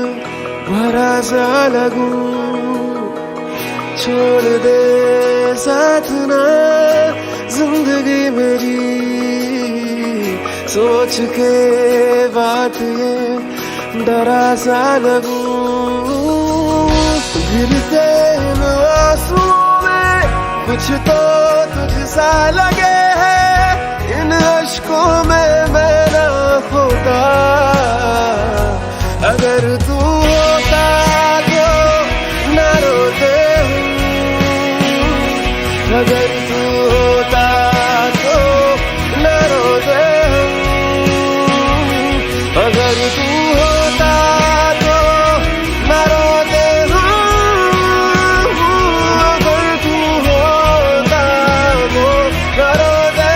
भरा सा लगूं। छोड़ दे साथ ना जिंदगी मेरी, सोच के बात ये डरा सा लगूं। गिरते इन आंसुओं में कुछ तो तुझसा लगे है, इन अश्कों में मैं ना खोता। अगर तू होता तो न रोते हूँ, अगर तू होता तो न रोते हूँ, अगर तू होता तो न रोते हूँ, अगर तू होता तो न रोते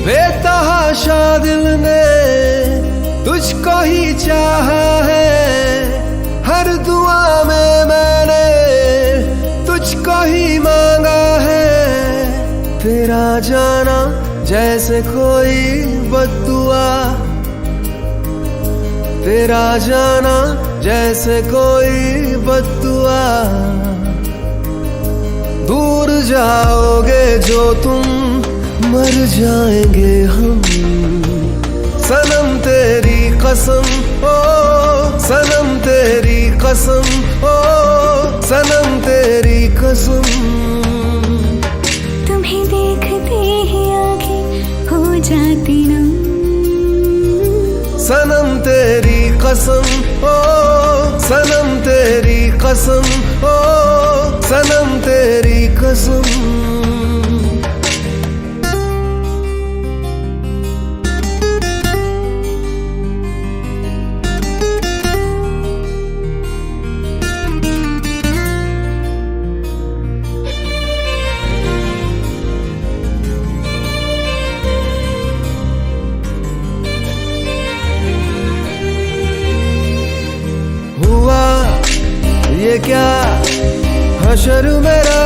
बेतहाशा दिल ने तुझको ही चाहा है, हर दुआ में मैंने तुझको ही मांगा है। तेरा जाना जैसे कोई बद्दुआ, तेरा जाना जैसे कोई बद्दुआ। दूर जाओगे जो तुम, मर जाएंगे हम। सनम तेरी कसम ओ सनम तेरी कसम ओ सनम तेरी कसम। तुम्हें देखते ही आंखें हो जाती नम। सनम तेरी कसम ओ सनम तेरी कसम ओ सनम तेरी कसम। ये क्या हशर मेरा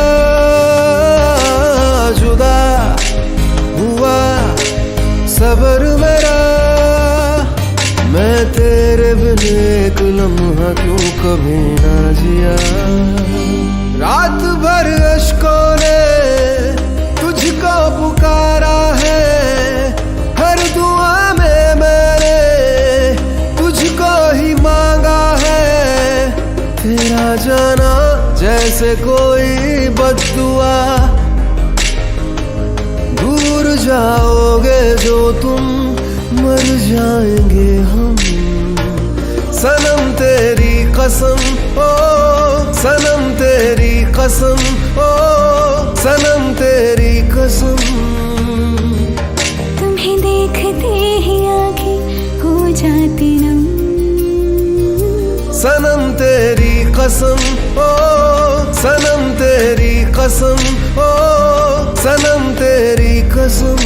जुदा हुआ सबर मेरा। मैं तेरे बिन एक लम्हा क्यों कभी ना जिया। रात भर अश्कों ने तुझको पुकारा है, हर दुआ में मैंने तुझको ही मांगा है। तेरा जाना जैसे कोई बद्दुआ, दूर जाओगे जो तुम, मर जाएंगे हम। सनम तेरी कसम ओ सनम तेरी कसम ओ सनम तेरी कसम। तुम्हें देखते ही आंखें हो जाती नम। सनम तेरी कसम ओ सनम तेरी कसम ओ सनम तेरी कसम।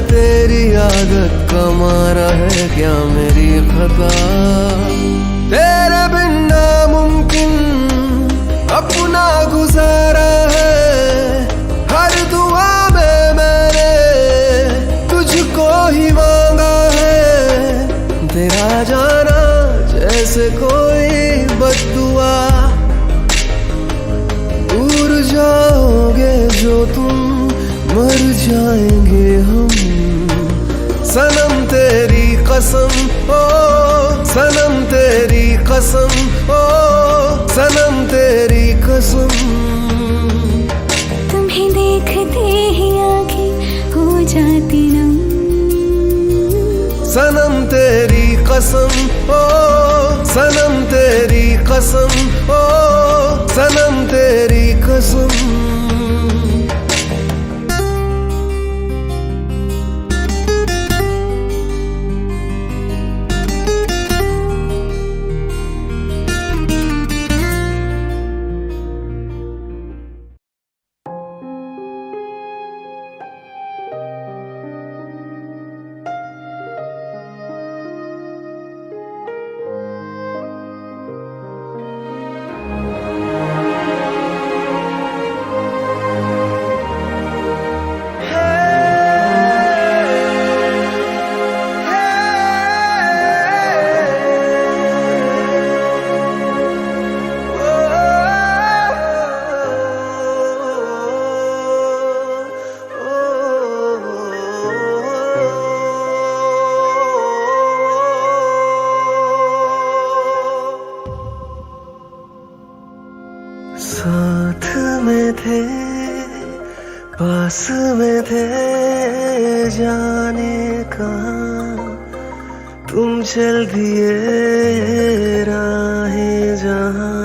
तेरी आदत का मारा है क्या मेरी खता। तेरे बिन नामुमकिन अपना गुजारा है, हर दुआ में मैंने तुझको ही मांगा है। तेरा जाना जैसे कोई बद्दुआ, दूर जाओगे जो तुम मर जाएंगे हम। सनम तेरी कसम ओ सनम तेरी कसम ओ सनम तेरी कसम। तुम्हें देखते ही आंखें हो जाती नम। सनम तेरी कसम ओ सनम तेरी कसम ओ सनम तेरी कसम। साथ में थे पास में थे जाने कहाँ तुम चल दिए राहें जहाँ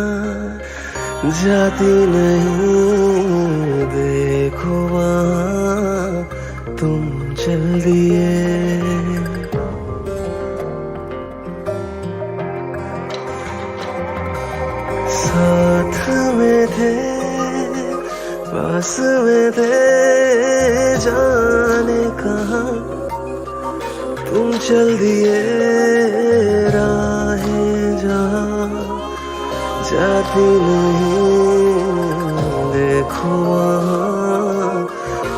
जाती नहीं देखो वहाँ तुम चल दिए। साथ में थे पास में थे जाने कहाँ तुम चल दिए राहें जहाँ जाती नहीं देखो वहाँ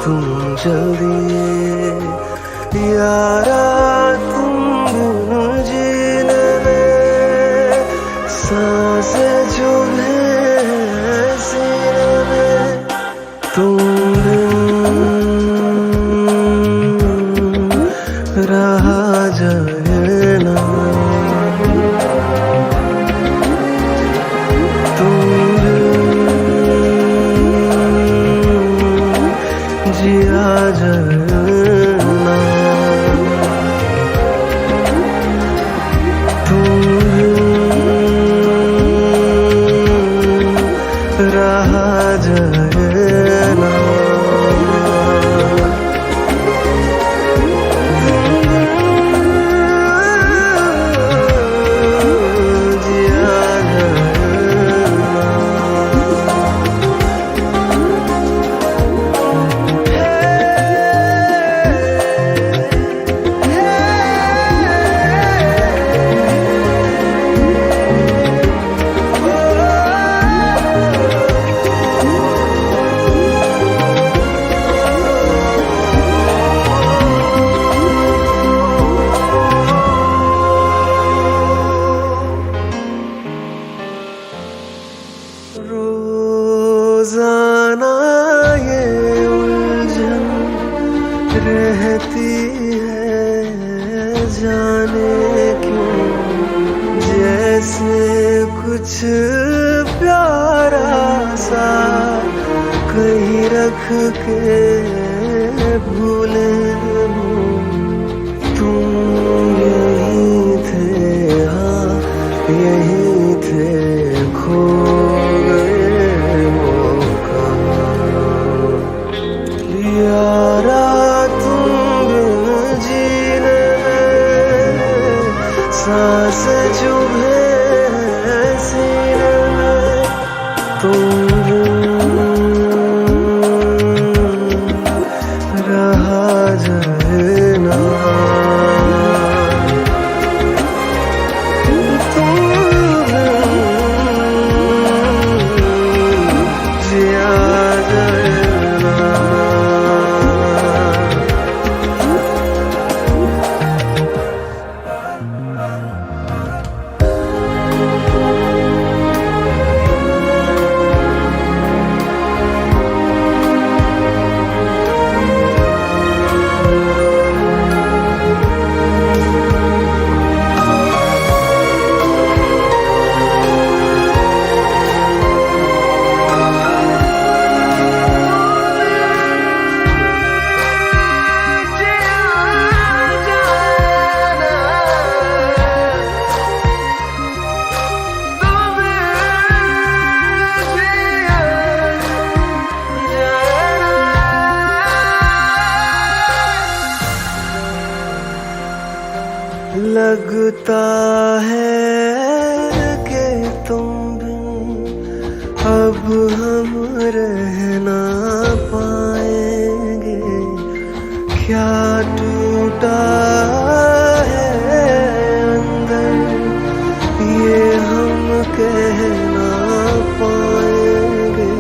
तुम चल दिए। यारा तुम बिन जीने में सांसें जो है सीने में तुम बिन रहा जाए ना। तुम बिन जिया जाए ना। तुम रहा जाए ना। जिया रोजाना ये उलझन रहती है जाने क्यों, जैसे कुछ प्यारा सा कहीं रख के भूले हूँ। तुम यही थे हाँ यही थे खो गए मौका। यारा तुम बिन जीने में सांस चुभे सीने में तुम रहा जाए ना, जिया जाए ना। लगता है कि तुम बिन अब हम रह ना पाएंगे, क्या टूटा है अंदर ये हम कह ना पाएंगे,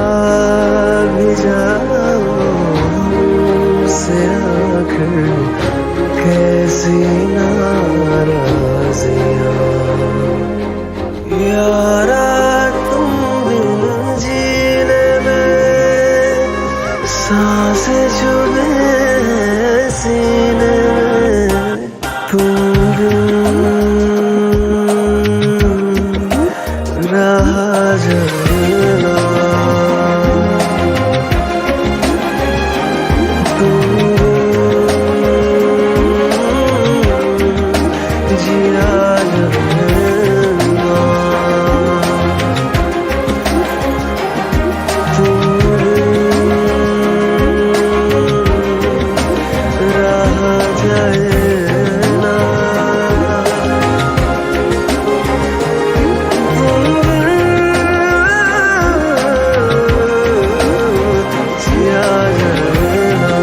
आ भी जाओ हमसे आखिर कैसी नाराज़ियाँ। यारा तुम बिन जीने में सांसें चुभे सीने में, तुम बिन रहा जाए ना, जिया रहा जाए ना, जिया जाए ना।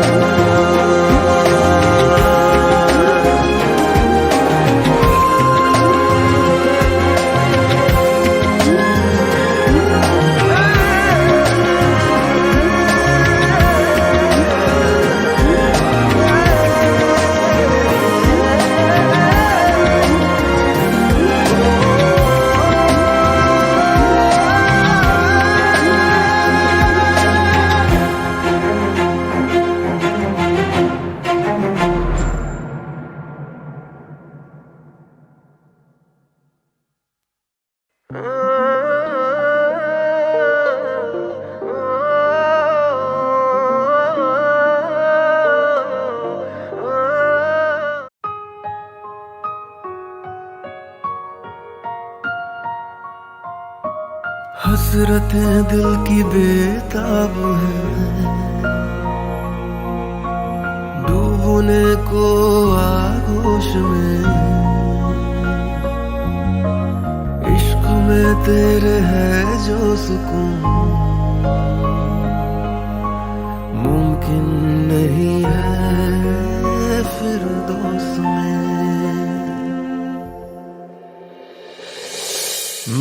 हसरतें दिल की बेताब है, डूबने को आगोश में, इश्क में तेरे है जो सुकून मुमकिन नहीं है फिरदौस में।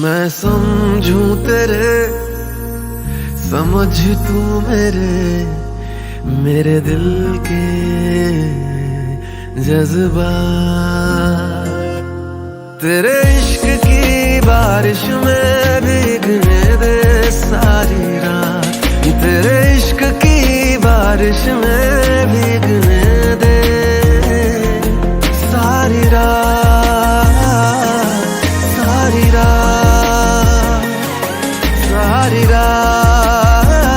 मैं समझूं तेरे समझ तू मेरे दिल के जज्बात, तेरे इश्क की बारिश में भीगने दे सारी रात, तेरे इश्क की बारिश में भीगने दे सारी रात, सारी रात, सारी रात,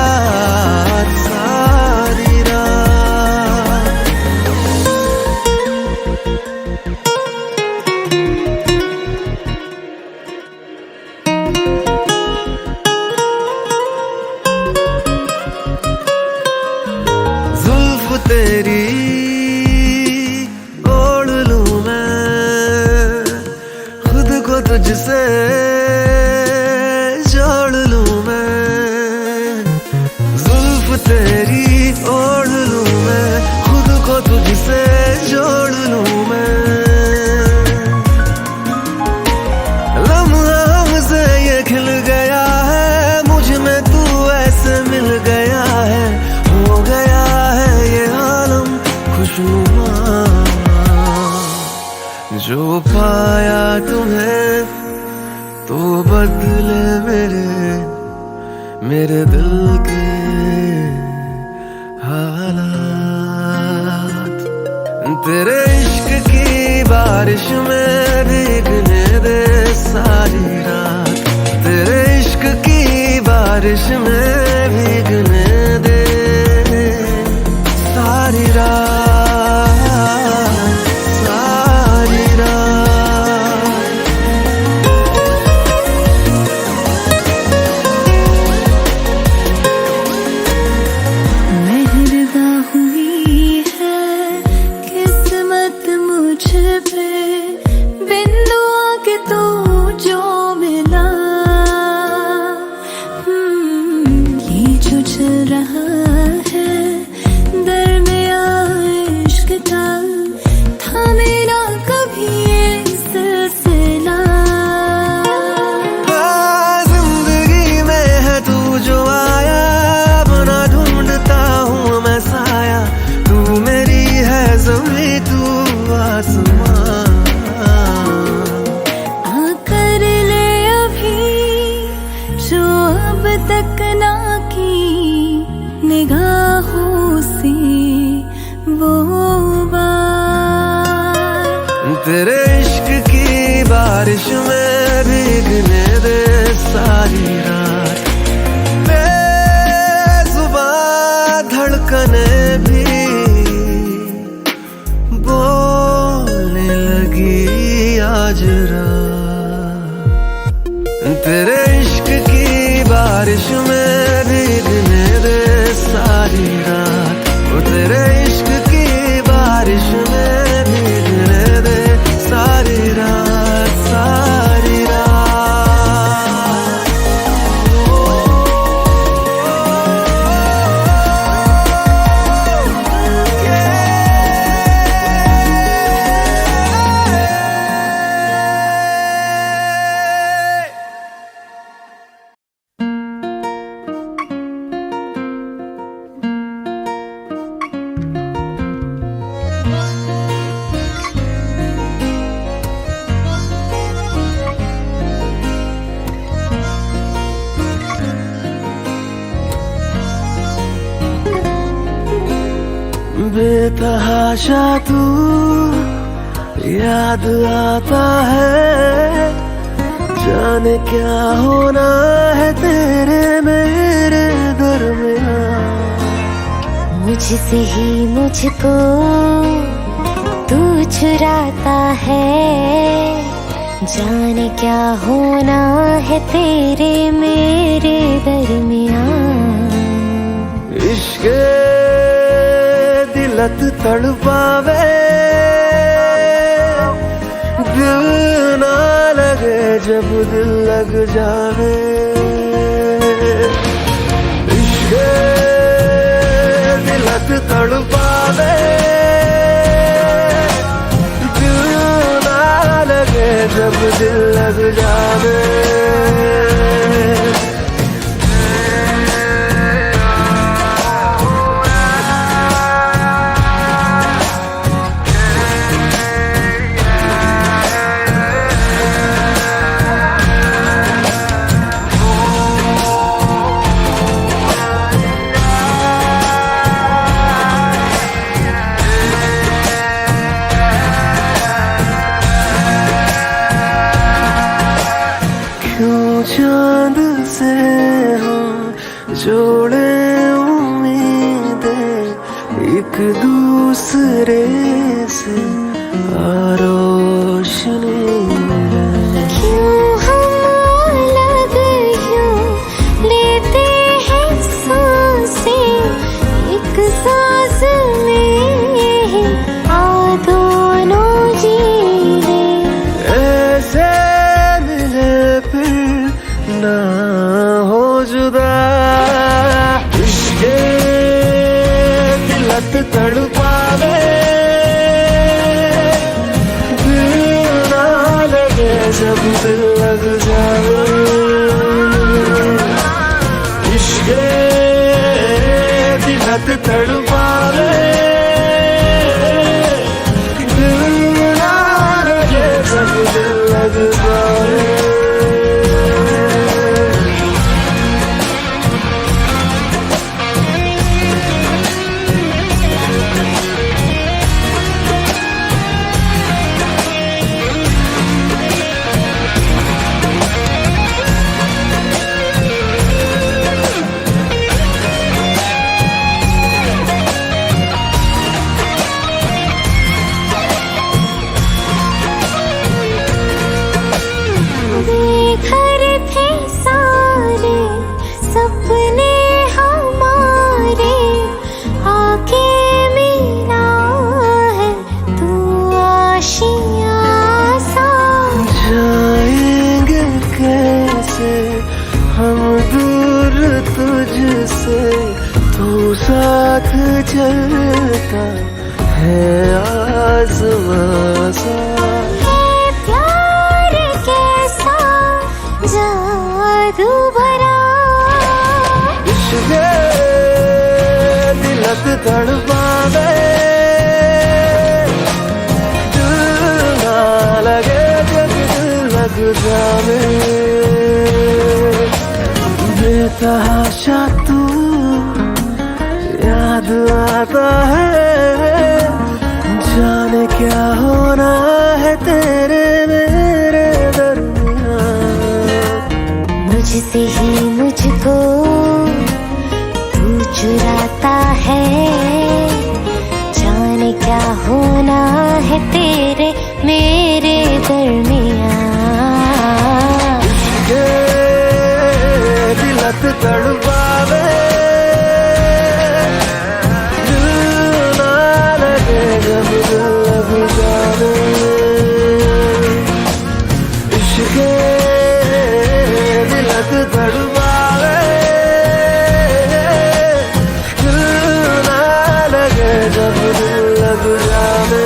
सारी रात। जुल्फ तेरी ओढ़ लूं मैं, खुद को तुझसे जोड़ लूं मैं, जुल्फ तेरी ओढ़ लूं मैं, खुशनुमा। जो पाया तुम्हें तो बदले मेरे दिल के हालात। तेरे इश्क की बारिश में भीगने दे सारी रात। तेरे इश्क की बारिश में भीगने दे सारी रात, सारी रात। मेहरबा हुई है किस्मत मुझ पे, बिन दुआ के तू जो मिला। ये जो चल रहा है दरमियाँ इश्क का, था मेरा कभी ये सिलसिला। जिंदगी में है तू जो आया, अपना ढूंढता हूँ मैं साया। तू मेरी है ज़मीं तू आसमां। आकर ले अभी जो अब तक ना की निगाहों से वो बात। तेरे इश्क की बारिश में भीगने दे सारी रात। बेज़ुबां धड़कने भी बोलने लगी आज रात। तेरे इश्क की बारिश में भीगने दे सारी रात। वो तेरे इश्क की बारिश में भीगने दे सारी रात, सारी रात। बेतहाशा तू याद आता है, जाने क्या होना है तेरे मेरे दरमियां। मुझसे ही मुझको तू चुराता है, जाने क्या होना है तेरे मेरे दरमियां। इश्क दिलत तड़पावे, दिल ना लगे जब दिल लग जावे। इश्क दिलत तड़पावे, दिल ना लगे जब दिल लग जावे। चांद से हम जोड़े उम्मीदें, एक दूसरे से रोशनी। क्यों हम अलग यूं लेते हैं सांसें, एक सांस में आ दोनों जी ले। ऐसे मिले फिर ना हो जुदा। इश्क दिलत तड़पावे, दिल ना लगे जब दिल लग जावे। इश्क दिलत तड़पावे, चलता है आसमां सा। प्यार कैसा जादू भरा, इश्क़ दिलक तड़पावे, दिल ना लगे जब दिल लग जावे। बेतहाशा तू याद आता है, जाने क्या होना है तेरे मेरे दरमियान। मुझसे ही मुझको तू चुराता है, जाने क्या होना है तेरे मेरे दरमियान। ये दिलक तड़पावे, दिल ना लगे जब दिल लग जावे। इश्क़ दिलक तड़पावे, दिल ना लगे जब दिल लग जावे।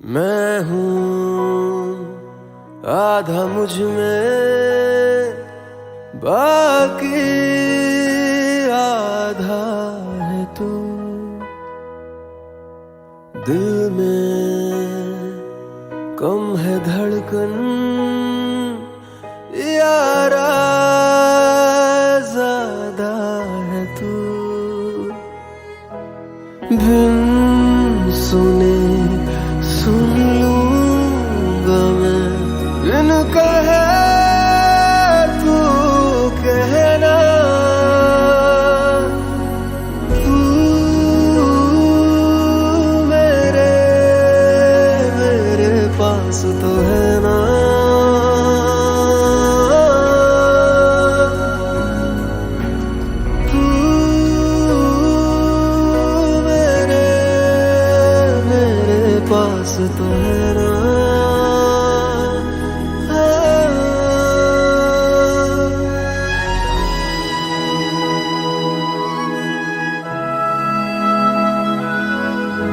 मैं हूँ आधा मुझ में, बाकी आधा है तू। दिल में कम है धड़कन यारा, ज्यादा है तू। बिन सुने सुन लूंगा मैं, बिन कहे तू कहना। तू मेरे पास तो है ना। तू मेरे पास तो है ना।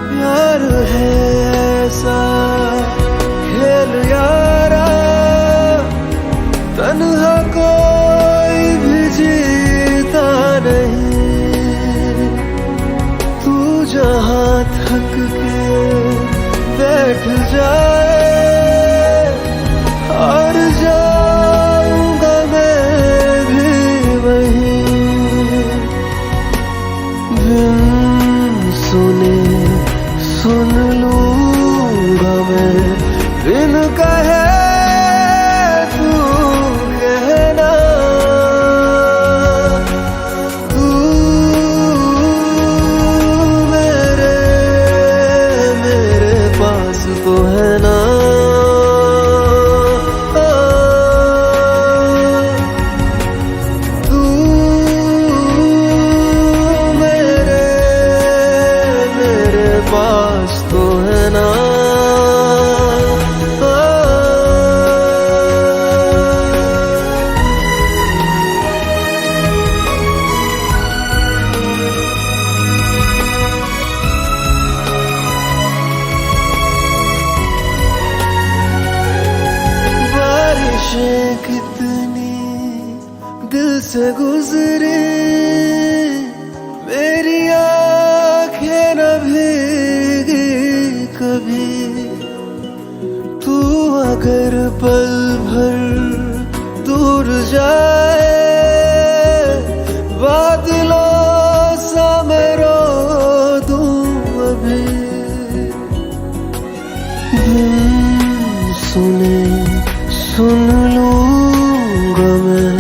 प्यार है ऐसा खेल यारा, तन्हा कोई भी जीता नहीं। तू जहाँ थक के बैठ जाए, और जाऊंगा मैं भी वहीं। बिन सुने सुन लूंगा मैं, बिन कहे तू कहना। तू मेरे पास तो है ना। तू मेरे पास तो है ना। बारिशें कितनी दिल से गुजरे, मेरी आंखें न भीगी कभी। तू अगर पल भर दूर जाए, बादलों सा मैं रो दूं अभी। बिन सुने सुन लूंगा मैं,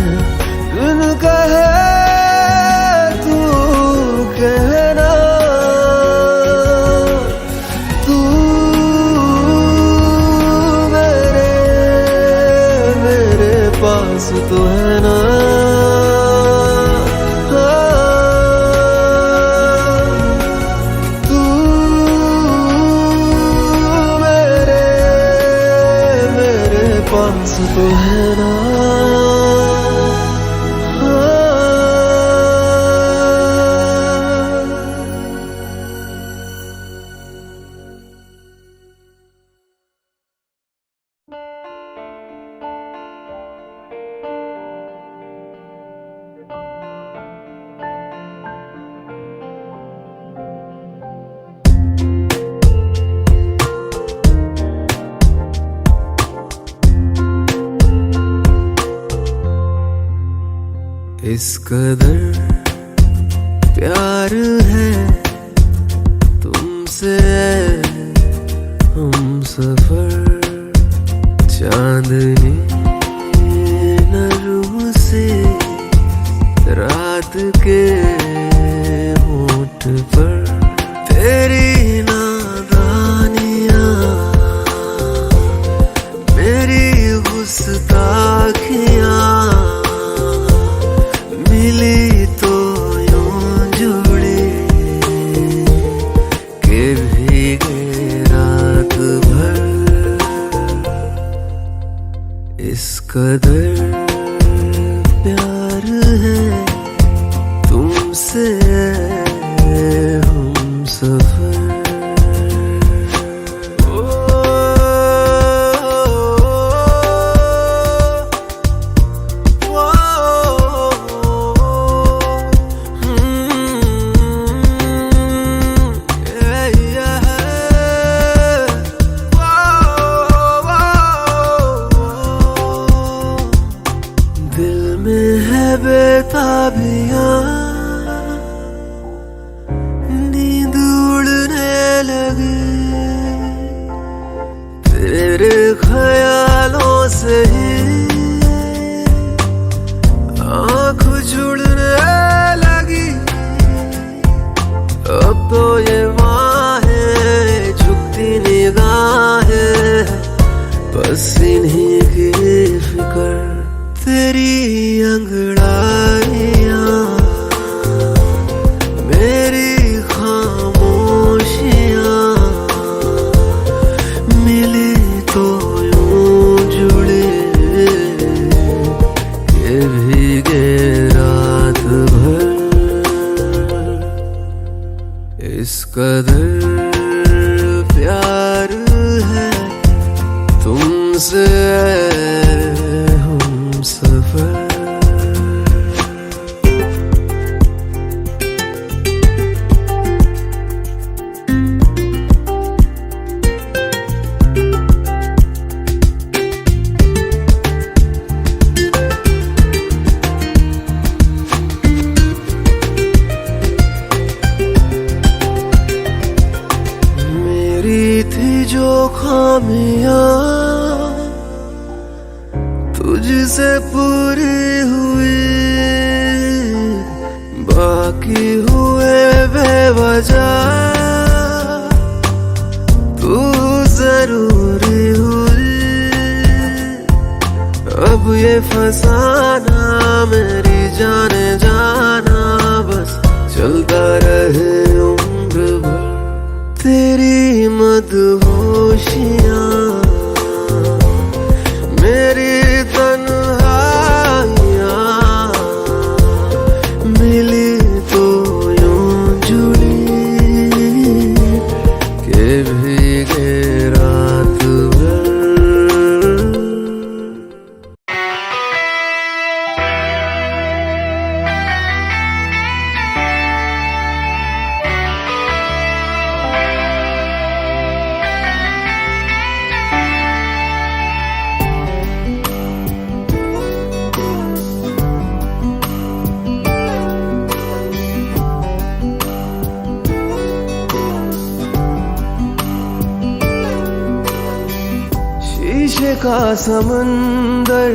इस कदर प्यार है तुमसे हम सफर चांदनी नरूं से रात के होठ पर तेरी नादानियां मेरी गुस्ताखियां मिली तो यूं जुड़ी के भीगे रात भर इस कदर प्यार है तुमसे हम सफर दिल में है बेताबियां नींद उड़ने लगी तेरे ख्यालों से ही आँख जुड़ने लगी अब तो ये बाहें झुकती निगाहें बस इन्हीं की फिक्र तेरी अंगड़ाइयां मेरी खामोशियां मिली तो यूं जुड़े के भीगे रात भर इस कदर प्यार है तुमसे सफर मेरी थी जो खामियां तुझसे पूरी हुई बाकी हुए बेवजह तू जरूरी हुई अब ये फसाना मेरी जाने जाना बस चलता रहे उम्र भर तेरी मदहोशियां मेरी तन्हाइयां मिली तो यूं जुड़ी के भीगे रात भर शीशे का समंदर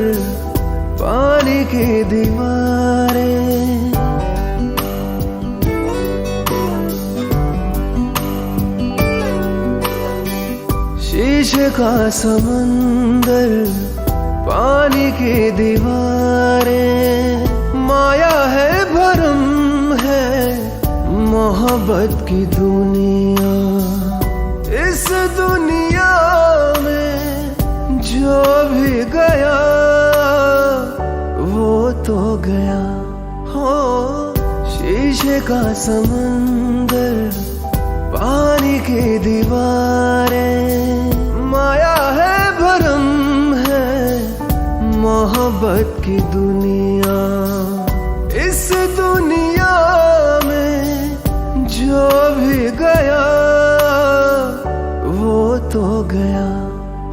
पानी की दीवारें शीशे का समंदर पानी की दीवारें माया है भरम है मोहब्बत की दुनिया इस दुनिया में जो भी गया वो तो गया हो शीशे का समंदर पानी की दीवारें माया है भरम है मोहब्बत की दुनिया इस दुनिया में जो भी गया वो तो गया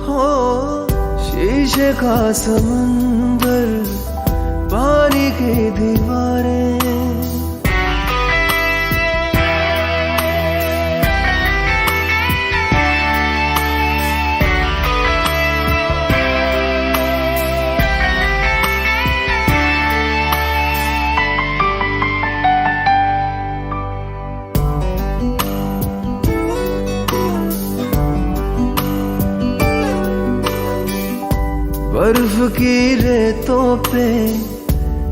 हो शीशे का समंदर पानी पानी की दीवारें। बर्फ की रेतों पे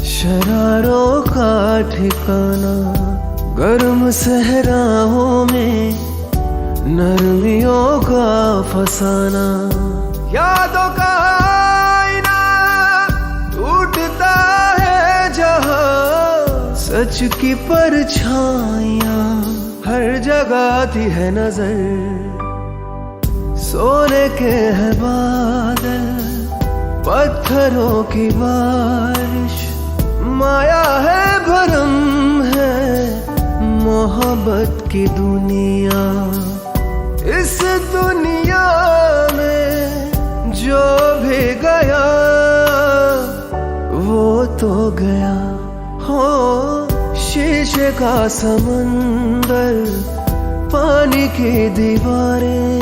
शरारों का ठिकाना, गर्म सहराओं में नरमियों का फसाना। यादों का आईना टूटता है जहां, सच की परछाइयां हर जगह आती है नजर। सोने के है बादल, पत्थरों की बारिश, माया है भरम है मोहब्बत की दुनिया। इस दुनिया में जो भी गया वो तो गया। हो शीशे का समंदर, पानी की दीवारें।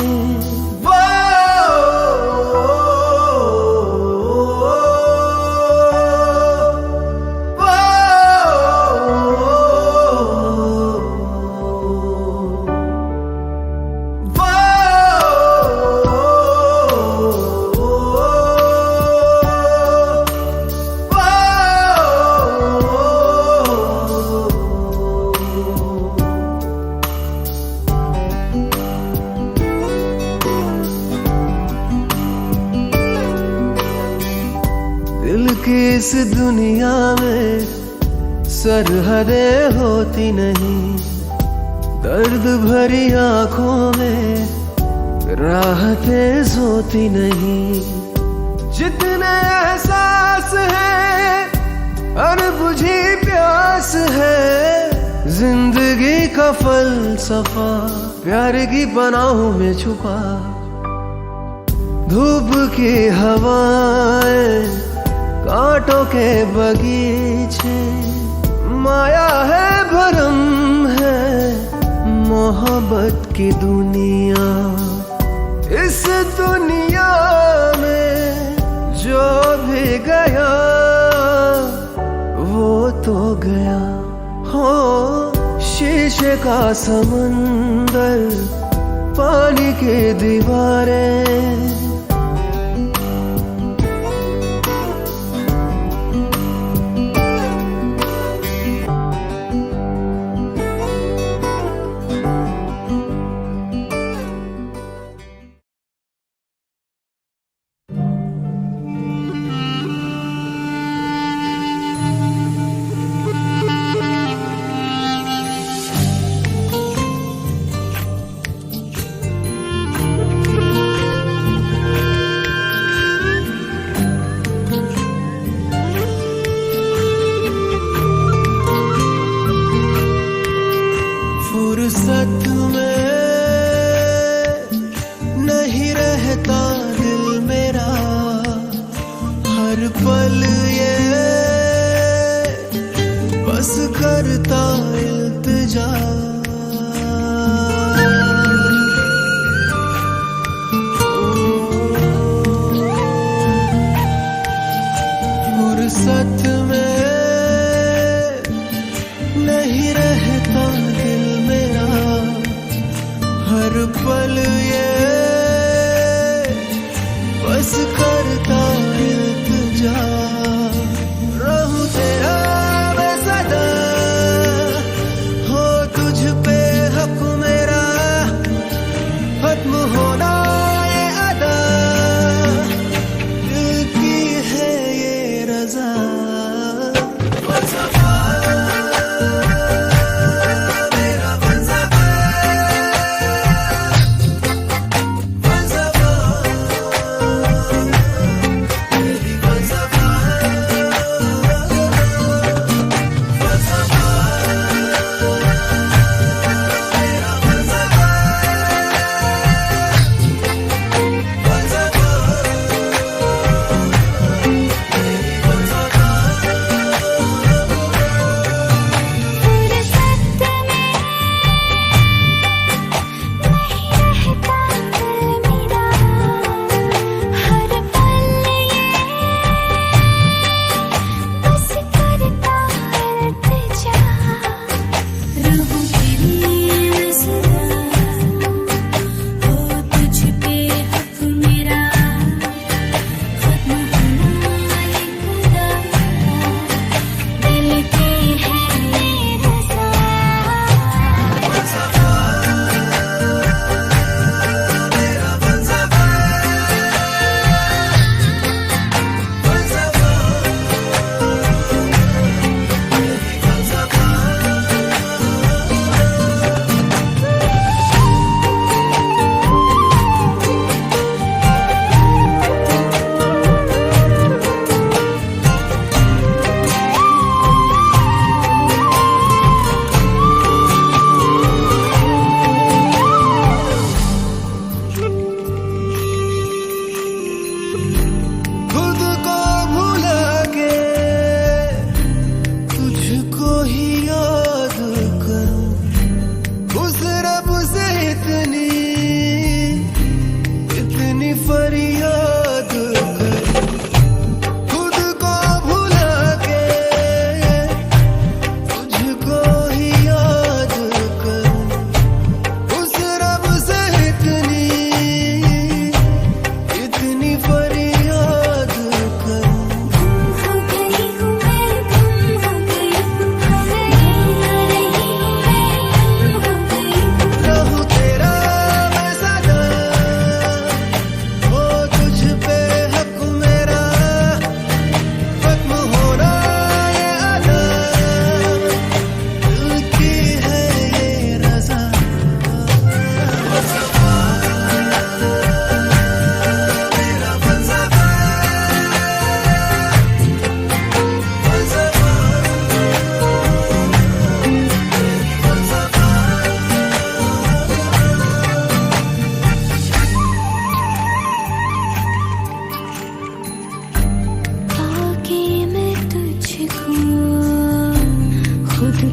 दिल की इस दुनिया में सरहदें होती नहीं, दर्द भरी आंखों में राहतें सोती नहीं। जितने एहसास है अनबुझी प्यास है, जिंदगी का फलसफा प्यार की पनाहों में छुपा। धूप की हवाएं, कांटों के बगीचे, माया है भरम है मोहब्बत की दुनिया। इस दुनिया में जो भी गया वो तो गया। हो शीशे का समंदर, पानी की दीवारें। फुर्सत में नहीं रहता दिल मेरा, हर पल ये बस करता इल्तिजा। फुर्सत में नहीं रहता दिल मेरा, हर पल ये बस करता इल्तिजा। रहूं तेरा मैं सदा, हो तुझ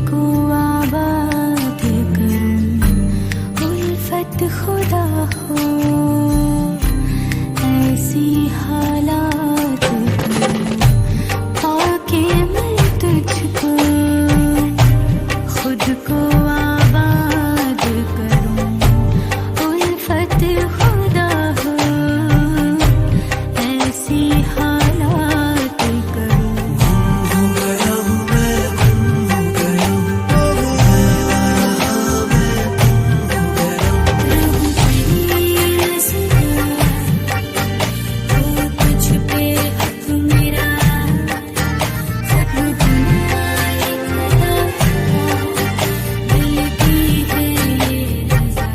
को आबाद करूं, उल्फत खुदा हो ऐसी हालात करूं, पाके मैं तुझको खुद को आबाद करूं, उल्फत खुदा हो ऐसी हालात करूं। हो गया हूँ मैं, हो गया हूँ रहूं तेरी नज़र, तो तुझ पे हक मेरा, खत्म दुनिया लिखना दिल की है ये रज़ा।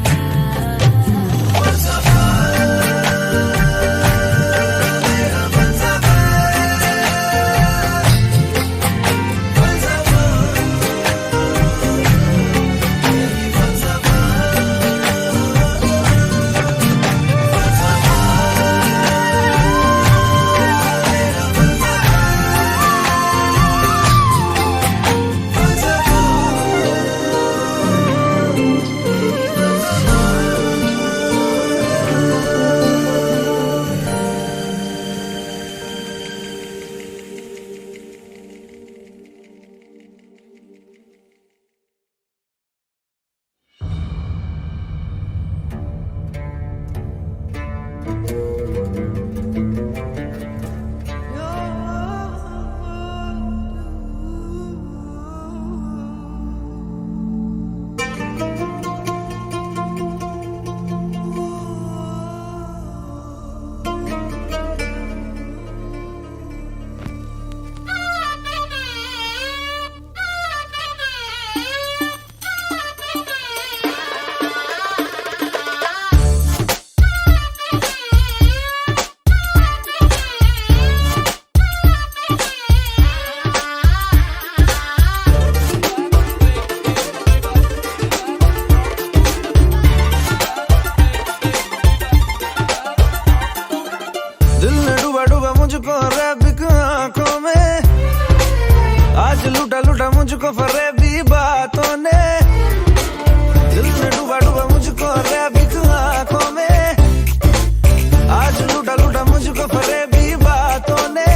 दिल ने डूबा डूबा मुझको रैबिक आंखों में, आज लूटा लूटा मुझको फरेबी बातों ने। दिल ने डूबा डूबा मुझको रैबिक आंखों में, आज लूटा लूटा मुझको फरेबी बातों ने।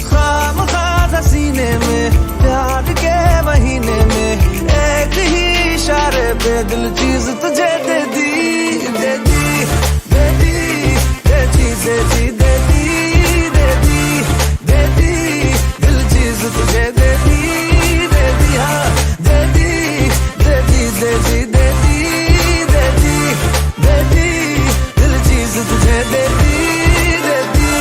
खामखा सीने में प्यार के महीने में, एक ही इशारे पे दिल चीज तुझे दे दी, दे दी, दे दी, दे चीज दे दी, दे दी, दे दी, दे दी, दिल चीज तुझे दे दी, दे दी, हाँ दे दी, दे दी, दे दी, दे दी, दे दी, दे दी, दिल चीज तुझे दे दी, दे दी।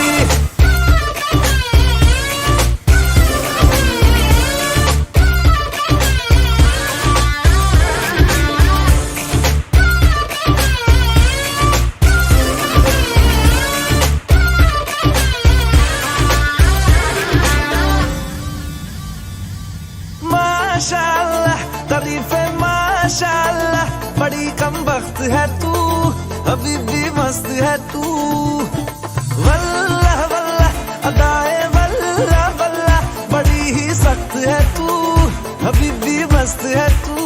माशाअल्लाह तारीफे माशाअल्लाह, बड़ी कम वक्त है तू, अभी भी मस्त है तू। वल्लाह वल्लाह अदाए वल्लाह वल्लाह, बड़ी ही सख्त है तू, अभी भी मस्त है तू।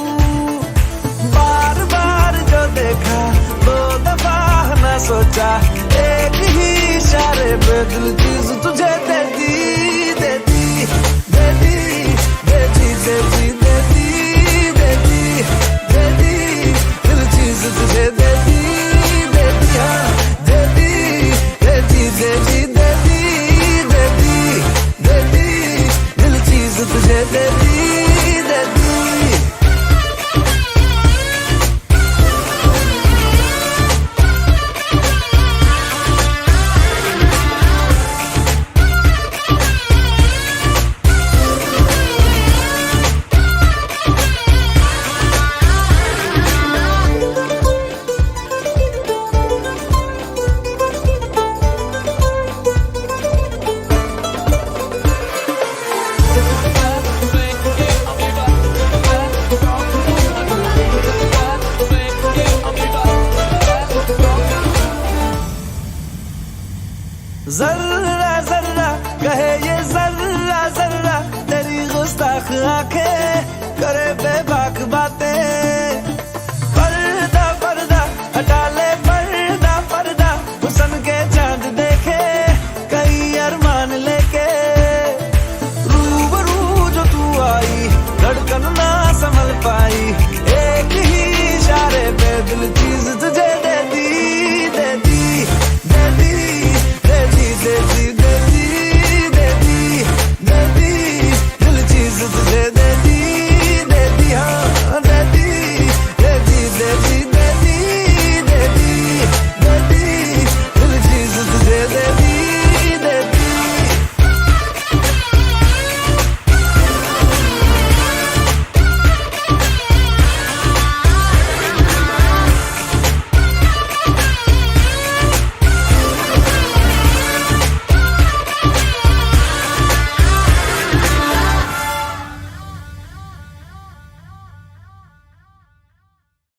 बार बार जो देखा दो दफा न सोचा, एक ही इशारे पे दिल चीज तुझे दे दी, दे दी, दे दी, दे दी, दे दी, दे दी, दे दी, दे दी, दिल चीज तुझे दे दी, दे दी, हाँ दे दी, दे दी, दे दी, दे दी, दे दी, दे दी, दिल चीज तुझे दे दी, दे दी। जर्रा जर्रा कहे ये जर्रा जर्रा, तेरी गुस्ताख आंखें करे बे